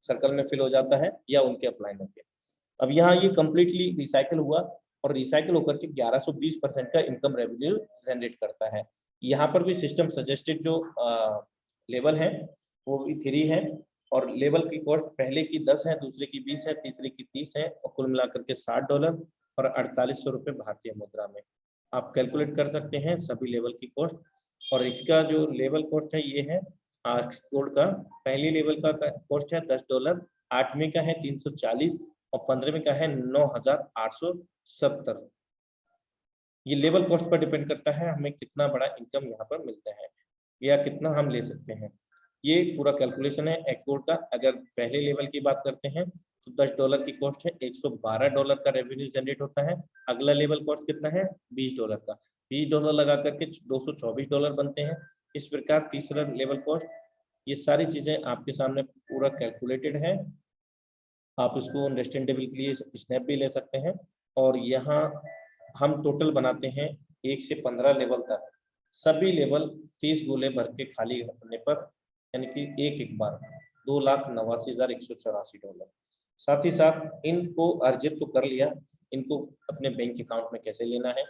सर्कल में फिल हो जाता है, या उनके अपलाइनर के। अब यहाँ ये कंप्लीटली रिसाइकल हुआ, और रिसाइकल होकर के 1120% का इनकम रेवेन्यू जनरेट करता है। यहाँ पर भी सिस्टम सजेस्टेड जो लेवल है वो भी 3 है, और लेवल की कॉस्ट पहले की 10 है, दूसरे की 20 है, तीसरे की 30 है और कुल मिलाकर के $60 और 4800 रुपये भारतीय मुद्रा में। आप कैलकुलेट कर सकते हैं सभी लेवल की कॉस्ट। और इसका जो लेवल कॉस्ट है ये है ऑक्सफोर्ड का। पहली लेवल का कॉस्ट है $10, 8वीं का है 340 और 15वीं का है 9870। ये लेवल कॉस्ट पर डिपेंड करता है हमें कितना बड़ा इनकम यहाँ पर मिलता है या कितना हम ले सकते हैं। ये पूरा कैलकुलेशन है एक्सपोर्ट का। अगर पहले लेवल की बात करते हैं तो $10 की कॉस्ट है, $112 का रेवेन्यू जनरेट होता है। अगला लेवल कॉस्ट कितना है, $20 का। $20 लगा करके $224 बनते हैं। इस प्रकार तीसरा लेवल कॉस्ट। ये सारी चीजें आपके सामने पूरा कैलकुलेटेड है। आप इसको अंडरस्टैंडेबल के लिए स्नैप भी ले सकते हैं। और यहाँ हम टोटल बनाते हैं 1 से 15 लेवल तक। सभी लेवल 30 गोले भर के खाली होने पर, यानी कि एक बार $2,89,184। साथ ही साथ इनको अर्जित तो कर लिया, इनको अपने बैंक अकाउंट में कैसे लेना है,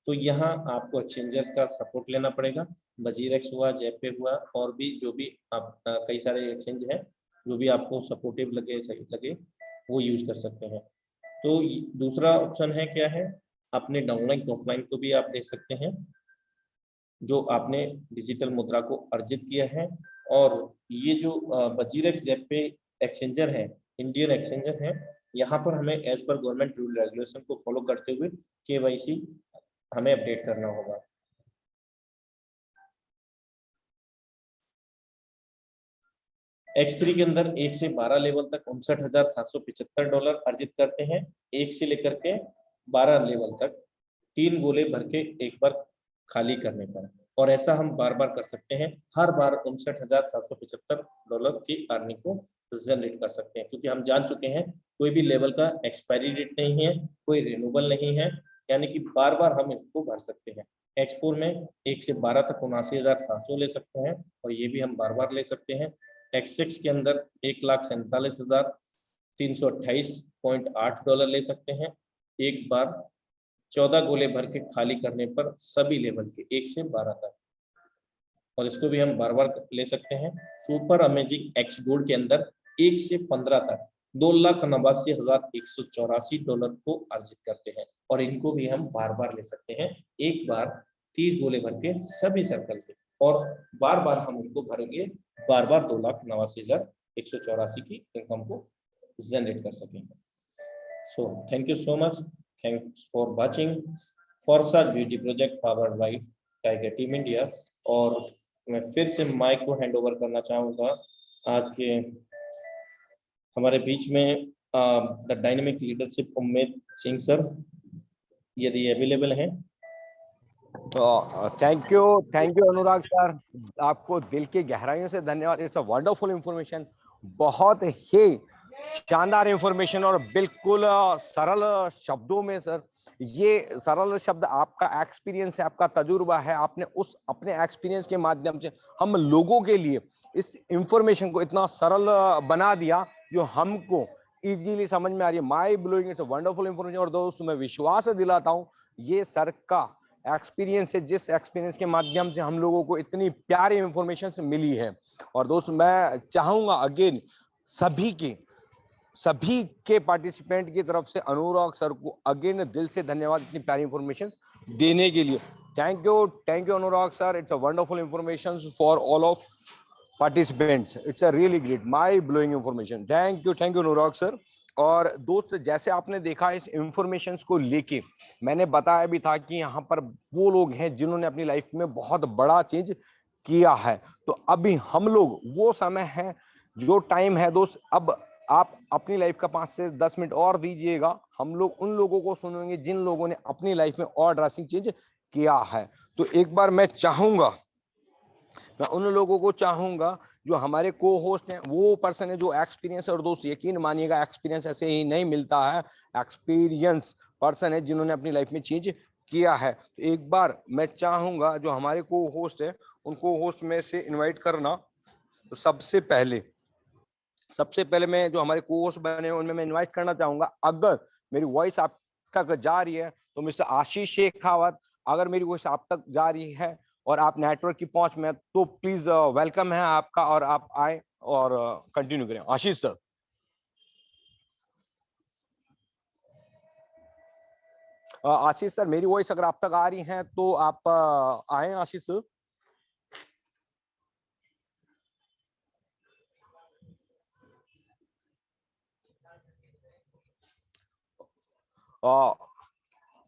तो यहाँ आपको एक्सचेंजर्स का सपोर्ट लेना पड़ेगा। वजीरेक्स हुआ, जेपे हुआ और भी जो भी आप कई सारे एक्सचेंज हैं जो भी आपको सपोर्टिव लगे, सही लगे, वो यूज कर सकते हैं। तो दूसरा ऑप्शन है क्या है, अपने डाउनलाइन ऑफलाइन को भी आप देख सकते हैं जो आपने डिजिटल मुद्रा को अर्जित किया है। और ये जो वजीरेक्स जेपे एक्सचेंजर है, इंडियन एक्सचेंजर है, यहाँ पर हमें as per government rule regulation को फॉलो करते हुए KYC हमें अपडेट करना होगा। X3 के अंदर 1 से 12 लेवल तक $59,775 अर्जित करते हैं। 1 से लेकर के 12 लेवल तक 3 गोले भर के एक बार खाली करने पर। और ऐसा हम बार बार कर सकते हैं, हर बार $59,775 की अर्निंग को जनरेट कर सकते हैं, क्योंकि हम जान चुके हैं कोई भी लेवल का एक्सपायरी डेट नहीं है, कोई रिन्यूएबल नहीं है, यानी कि बार बार हम इसको भर सकते हैं। X4 में 1 से 12 तक $79,700 ले सकते हैं और ये भी हम बार बार ले सकते हैं। X6 के अंदर $1,47,328.8 ले सकते हैं एक बार 14 गोले भर के खाली करने पर, सभी लेवल के 1 से 12 तक। और इसको भी हम बार बार ले सकते हैं। सुपर अमेजिंग एक्स गोल्ड के अंदर 1 से 15 तक $2,89,184 को अर्जित करते हैं और इनको भी हम बार बार ले सकते हैं, एक बार 30 गोले भर के सभी सर्कल के, और बार बार हम उनको भरेंगे, बार बार 2,89,184 की इनकम को जनरेट कर सकेंगे। So thank you so much, thanks for watching Forsage beauty project powered by tiger team India. और मैं फिर से माइक को हैंड ओवर करना चाहूँगा आज के हमारे बीच में the dynamic leadership Ummed Singh sir, यदि अवेलेबल हैं। तो थैंक यू अनुराग सर, आपको दिल की गहराइयों से धन्यवाद। इट्स अ वंडरफुल इंफॉर्मेशन, बहुत ही शानदार इंफॉर्मेशन और बिल्कुल सरल शब्दों में सर। ये सरल शब्द आपका एक्सपीरियंस है, आपका तजुर्बा है, आपने उस अपने एक्सपीरियंस के माध्यम से हम लोगों के लिए इस इंफॉर्मेशन को इतना सरल बना दिया जो हमको इजीली समझ में आ रही है। Mind blowing, it's a wonderful information. और दोस्तों मैं विश्वास दिलाता हूँ ये सर का एक्सपीरियंस है, जिस एक्सपीरियंस के माध्यम से हम लोगों को इतनी प्यारी इंफॉर्मेशन मिली है। और दोस्तों मैं चाहूंगा अगेन सभी के पार्टिसिपेंट की तरफ से अनुराग सर को अगेन दिल से धन्यवाद इतनी प्यारी इंफॉर्मेशन देने के लिए। Thank you Anurag sir, it's a wonderful information for all of participants, it's a really great my blowing information. Thank you Anurag sir. और दोस्त जैसे आपने देखा इस इंफॉर्मेशन को लेके मैंने बताया भी था कि यहाँ पर वो लोग हैं जिन्होंने अपनी लाइफ में बहुत बड़ा चेंज किया है। तो अभी हम लोग वो समय है, जो टाइम है दोस्त, अब आप अपनी लाइफ का 5 से 10 मिनट और दीजिएगा, हम लोग उन लोगों को सुनेंगे जिन लोगों ने अपनी लाइफ में और ड्रास्टिक चेंज किया है। तो एक बार मैं उन लोगों को चाहूंगा जो हमारे को होस्ट हैं, वो पर्सन है जो एक्सपीरियंस, और दोस्त यकीन मानिएगा एक्सपीरियंस ऐसे ही नहीं मिलता है, एक्सपीरियंस पर्सन है जिन्होंने अपनी लाइफ में चेंज किया है। तो एक बार मैं चाहूंगा जो हमारे को होस्ट है उन को होस्ट में से इनवाइट करना। तो सबसे पहले मैं जो हमारे को होस्ट बने उनमें मैं इनवाइट करना चाहूंगा, अगर मेरी वॉइस आप तक जा रही है तो मिस्टर आशीष शेखावत, अगर मेरी वॉइस आप तक जा रही है और आप नेटवर्क की पहुंच में तो प्लीज वेलकम है आपका और आप आए और कंटिन्यू करें। आशीष सर। आशीष सर, मेरी वॉइस अगर आप तक आ रही है तो आप आए आशीष सर।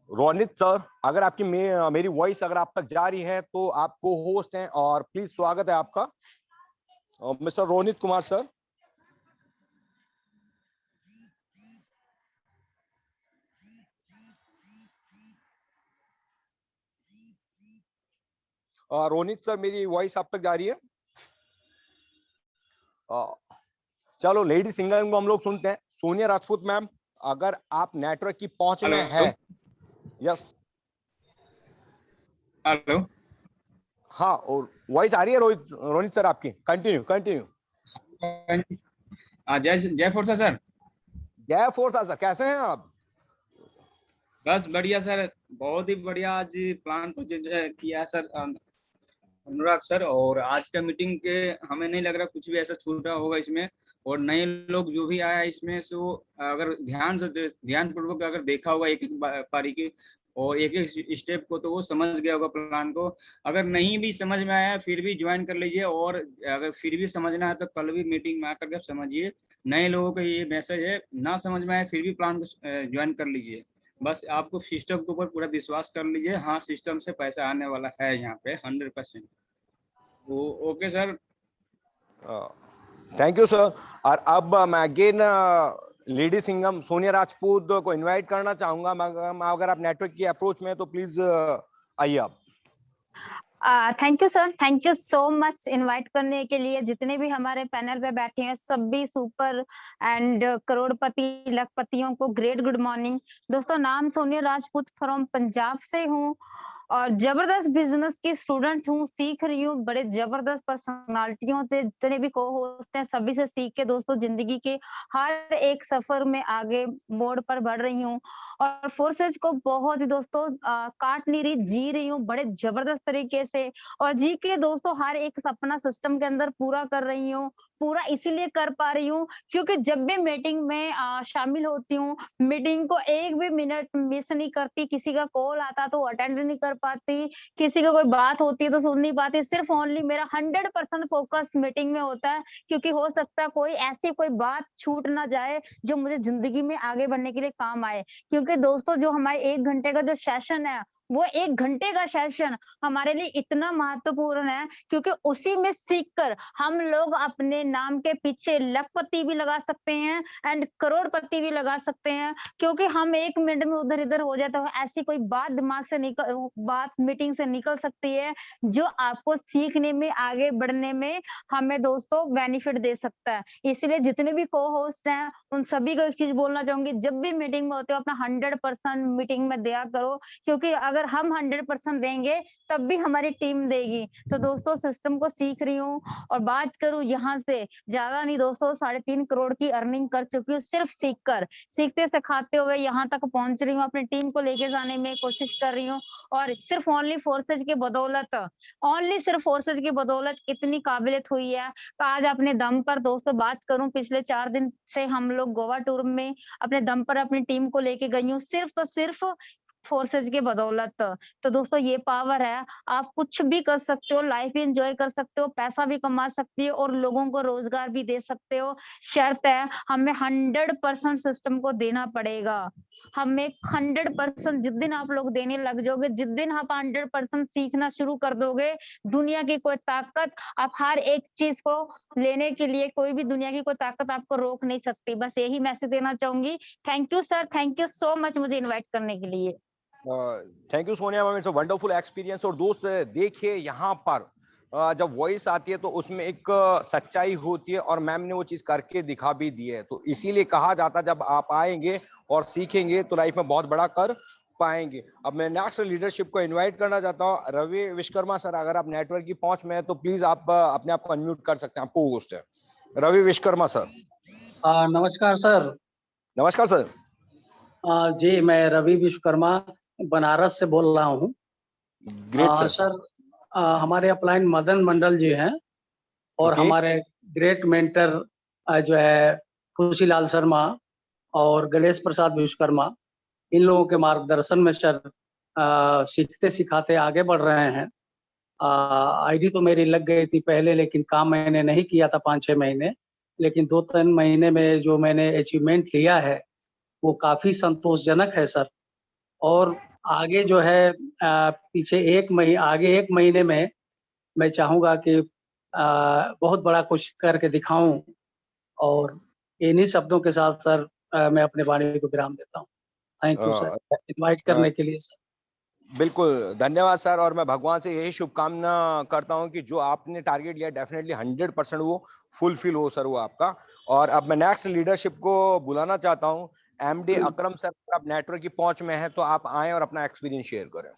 रोनित सर, अगर आपकी मेरी वॉइस अगर आप तक जा रही है तो आप को होस्ट हैं और प्लीज स्वागत है आपका mister Ronit Kumar sir. Ronit sir, मेरी वॉइस आप तक जा रही है? चलो लेडी सिंगर को हम लोग सुनते हैं। सोनिया राजपूत मैम, अगर आप नेटवर्क की पहुंच में है। Yes hello. हाँ, और वॉइस आ रही है रोनित सर आपकी? Continue continue. जय जय फोर्सा सर। जय फोर्सा सर, कैसे हैं आप? बस बढ़िया सर, बहुत ही बढ़िया। आज प्लान तो किया सर अनुराग सर, और आज का मीटिंग के हमें नहीं लग रहा कुछ भी ऐसा छूटा होगा इसमें। और नए लोग जो भी आया इसमें, सो अगर ध्यान पूर्वक अगर देखा होगा एक एक पारी की और एक एक स्टेप को, तो वो समझ गया होगा प्लान को। अगर नहीं भी समझ में आया फिर भी ज्वाइन कर लीजिए, और अगर फिर भी समझना है तो कल भी मीटिंग में आकर के समझिए। नए लोगों का ये मैसेज है, ना समझ में आए फिर भी प्लान को ज्वाइन कर लीजिए। बस आपको सिस्टम के ऊपर पूरा विश्वास कर लीजिए। हाँ, सिस्टम से पैसा आने वाला है यहाँ पे 100%। Okay sir, thank you sir. और अब मैं अगेन लेडी सिंगम सोनिया राजपूत को इनवाइट करना चाहूंगा। अगर आप नेटवर्क की अप्रोच में तो प्लीज आइए आप। Thank you sir, thank you so much invite करने के लिए। जितने भी हमारे पैनल पे बैठे हैं सभी सुपर एंड करोड़पति लखपतियों को ग्रेट गुड मॉर्निंग। दोस्तों, नाम सोनिया राजपूत फ्रॉम पंजाब से हूँ और जबरदस्त बिजनेस की स्टूडेंट हूँ। सीख रही हूँ बड़े जबरदस्त पर्सनालिटियों से, जितने भी को होस्ट हैं सभी से सीख के दोस्तों जिंदगी के हर एक सफर में आगे मोड़ पर बढ़ रही हूँ। और फोर्सेज को बहुत ही दोस्तों काट नहीं रही, जी रही हूँ बड़े जबरदस्त तरीके से। और जी के दोस्तों हर एक सपना सिस्टम के अंदर पूरा कर रही हूँ। पूरा इसीलिए कर पा रही हूँ क्योंकि जब भी मीटिंग में शामिल होती हूँ, मीटिंग को एक भी मिनट मिस नहीं करती। किसी का कॉल आता तो अटेंड नहीं कर पाती, किसी का कोई बात होती है तो सुन नहीं पाती। सिर्फ ओनली मेरा 100% फोकस मीटिंग में होता है, क्योंकि हो सकता है कोई ऐसी कोई बात छूट ना जाए जो मुझे जिंदगी में आगे बढ़ने के लिए काम आए। क्योंकि दोस्तों जो हमारे 1 घंटे का जो सेशन है, वो 1 घंटे का सेशन हमारे लिए इतना महत्वपूर्ण है, क्योंकि उसी में सीखकर हम लोग अपने नाम के पीछे लखपति भी लगा सकते हैं एंड करोड़पति भी लगा सकते हैं। क्योंकि हम 1 मिनट में उधर इधर हो जाए तो ऐसी कोई बात दिमाग से बात मीटिंग से निकल सकती है जो आपको सीखने में आगे बढ़ने में हमें दोस्तों बेनिफिट दे सकता है। इसलिए जितने भी को होस्ट हैं उन सभी को एक चीज बोलना चाहूंगी, जब भी मीटिंग में होते हो अपना 100% मीटिंग में दिया करो, क्योंकि अगर हम 100% देंगे तब भी हमारी टीम देगी। तो दोस्तों सिस्टम को सीख रही हूँ और बात करूं यहाँ से ज्यादा नहीं दोस्तों, 3.5 करोड़ की अर्निंग कर चुकी हूँ सिर्फ सीखकर। सीखते सिखाते हुए यहाँ तक पहुंच रही हूँ, अपनी टीम को लेके जाने में कोशिश कर रही हूँ। और सिर्फ ओनली फोर्सेज की बदौलत, ओनली सिर्फ फोर्सेज की बदौलत इतनी काबिलियत हुई है। तो आज अपने दम पर दोस्तों बात करूं, पिछले 4 दिन से हम लोग गोवा टूर में अपने दम पर अपनी टीम को लेके गई हूँ, सिर्फ तो सिर्फ फोर्सेज के बदौलत। तो दोस्तों ये पावर है, आप कुछ भी कर सकते हो, लाइफ भी एंजॉय कर सकते हो, पैसा भी कमा सकती हो और लोगों को रोजगार भी दे सकते हो। शर्त है हमें 100% सिस्टम को देना पड़ेगा। हमें 100% जिस दिन आप लोग देने लग जाओगे, जिस दिन आप 100% सीखना शुरू कर दोगे, दुनिया की कोई ताकत आप हर एक चीज को लेने के लिए, कोई भी दुनिया की कोई ताकत आपको रोक नहीं सकती। बस यही मैसेज देना चाहूंगी। Thank you sir, thank you so much मुझे इन्वाइट करने के लिए। Thank you Sonia ma'am, it's a wonderful experience. और दोस्त देखिए यहाँ पर जब वॉइस आती है तो उसमें एक सच्चाई होती है और मैम ने वो चीज करके दिखा भी दी है। तो इसीलिए कहा जाता है जब आप आएंगे और सीखेंगे तो लाइफ में बहुत बड़ा कर पाएंगे। अब मैं नेक्स्ट लीडरशिप को इनवाइट करना चाहता हूँ। रवि विश्वकर्मा सर, अगर आप नेटवर्क की पहुंच में है तो प्लीज आप अपने आप को अनम्यूट कर सकते हैं, आपको होस्ट है रवि विश्वकर्मा सर। नमस्कार सर। नमस्कार सर। जी मैं रवि विश्वकर्मा बनारस से बोल रहा हूँ। Great sir. सर हमारे अपलाइन मदन मंडल जी हैं और Okay. हमारे ग्रेट मेंटर जो है खुशीलाल शर्मा और गणेश प्रसाद विश्वकर्मा, इन लोगों के मार्गदर्शन में सर सीखते सिखाते आगे बढ़ रहे हैं। आईडी तो मेरी लग गई थी पहले, लेकिन काम मैंने नहीं किया था 5-6 महीने, लेकिन 2-3 महीने में जो मैंने अचीवमेंट लिया है वो काफी संतोषजनक है सर। और आगे जो है पीछे आगे 1 महीने में मैं चाहूंगा कि बहुत बड़ा कुछ करके दिखाऊं। और इन्हीं शब्दों के साथ सर मैं अपने वाणी को विराम देता हूँ। थैंक यू सर, इनवाइट करने के लिए सर। बिल्कुल धन्यवाद सर। और मैं भगवान से यही शुभकामना करता हूं कि जो आपने टारगेट लिया डेफिनेटली 100% वो फुलफिल हो सर वो आपका। और अब मैं नेक्स्ट लीडरशिप को बुलाना चाहता हूं। एमडी अकरम सर, आप नेटवर्क की पहुंच में है तो आप आए और अपना एक्सपीरियंस शेयर करें।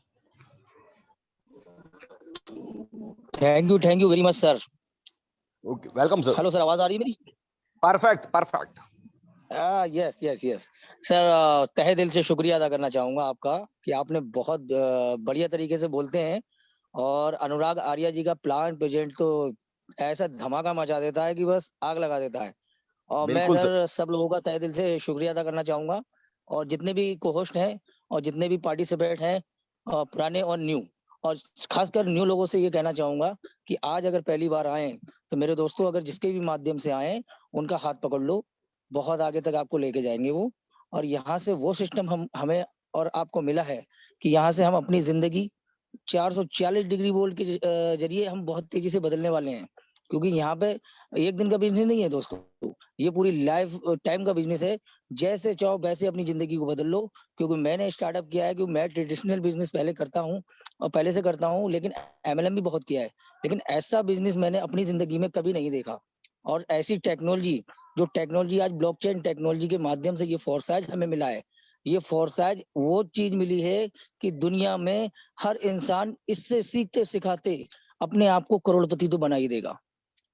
Thank you very much sir. Okay, welcome sir. Hello sir, आवाज आ रही है मेरी? परफेक्ट। यस सर, तहे दिल से शुक्रिया अदा करना चाहूंगा आपका कि आपने बहुत बढ़िया तरीके से बोलते हैं। और अनुराग आर्या जी का प्लान प्रेजेंट तो ऐसा धमाका मचा देता है कि बस आग लगा देता है। और मैं सर सब लोगों का तहे दिल से शुक्रिया अदा करना चाहूंगा। और जितने भी को होस्ट हैं और जितने भी पार्टिसिपेंट हैं, पुराने और न्यू, और खासकर न्यू लोगों से ये कहना चाहूंगा कि आज अगर पहली बार आए तो मेरे दोस्तों, अगर जिसके भी माध्यम से आए उनका हाथ पकड़ लो, बहुत आगे तक आपको लेके जाएंगे वो। और यहाँ से वो सिस्टम हमें और आपको मिला है कि यहाँ से हम अपनी जिंदगी 440 डिग्री वोल्ट के जरिए हम बहुत तेजी से बदलने वाले हैं। क्योंकि यहाँ पे एक दिन का बिजनेस नहीं है दोस्तों, ये पूरी लाइफ टाइम का बिजनेस है। जैसे चाहो वैसे अपनी जिंदगी को बदल लो। क्योंकि मैंने स्टार्टअप किया है, क्योंकि मैं ट्रेडिशनल बिजनेस पहले करता हूँ और पहले से करता हूँ, लेकिन एमएलएम भी बहुत किया है, लेकिन ऐसा बिजनेस मैंने अपनी जिंदगी में कभी नहीं देखा। और ऐसी टेक्नोलॉजी, जो टेक्नोलॉजी आज ब्लॉकचेन टेक्नोलॉजी के माध्यम से ये फोरसाइज हमें मिला है, ये फोरसाइज वो चीज मिली है कि दुनिया में हर इंसान इससे सीखते सिखाते अपने आप को करोड़पति तो बना ही देगा।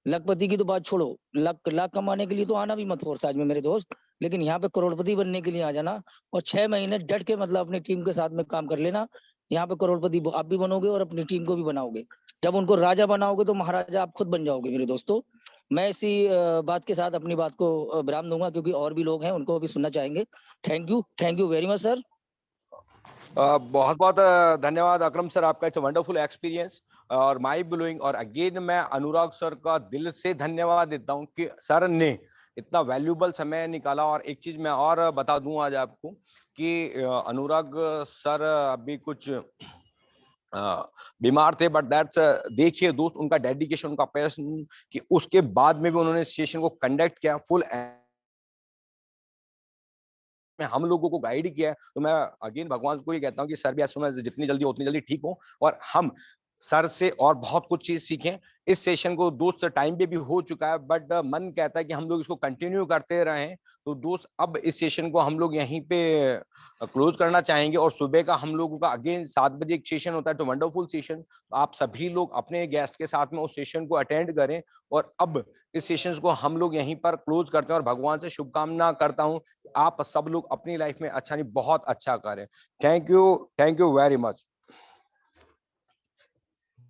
लखपति की तो बात छोड़ो, लाख कमाने के लिए तो आना भी मत फोरसाइज में मेरे दोस्त, लेकिन यहाँ पे करोड़पति बनने के लिए आ जाना। और 6 महीने डट के मतलब अपनी टीम के साथ में काम कर लेना। यहाँ पे करोड़पति आप भी बनोगे और अपनी टीम को भी बनाओगे। जब उनको राजा बनाओगे तो महाराजा आप खुद बन जाओगे मेरे दोस्तों। मैं इसी बात के साथ अपनी बात को विराम दूंगा, क्योंकि और भी लोग हैं, उनको भी सुनना चाहेंगे। Thank you very much sir. बहुत बहुत धन्यवाद अकरम सर, आपका इट्स वंडरफुल एक्सपीरियंस और माइंड ब्लोइंग। और अगेन मैं अनुराग सर का दिल से धन्यवाद देता हूं कि सर ने इतना वैल्यूबल समय निकाला। और एक चीज मैं और बता दूं आज आपको कि अनुराग सर अभी कुछ बीमार थे, बट दैट्स देखिए दोस्त उनका डेडिकेशन, उनका पैशन कि उसके बाद में भी उन्होंने सेशन को कंडक्ट किया, फुल में हम लोगों को गाइड किया है। तो मैं अगेन भगवान को ही कहता हूँ कि सर भी जितनी जल्दी उतनी जल्दी ठीक हो और हम सर से और बहुत कुछ चीज सीखें। इस सेशन को दोस्त टाइम पे भी हो चुका है, बट मन कहता है कि हम लोग इसको कंटिन्यू करते रहें। तो दोस्त अब इस सेशन को हम लोग यहीं पे क्लोज करना चाहेंगे। और सुबह का हम लोगों का अगेन 7 बजे एक सेशन होता है, तो वंडरफुल सेशन। तो आप सभी लोग अपने गेस्ट के साथ में उस सेशन को अटेंड करें। और अब इस सेशन को हम लोग यहीं पर क्लोज करते हैं और भगवान से शुभकामना करता हूं आप सब लोग अपनी लाइफ में अच्छा नहीं बहुत अच्छा करें। Thank you very much.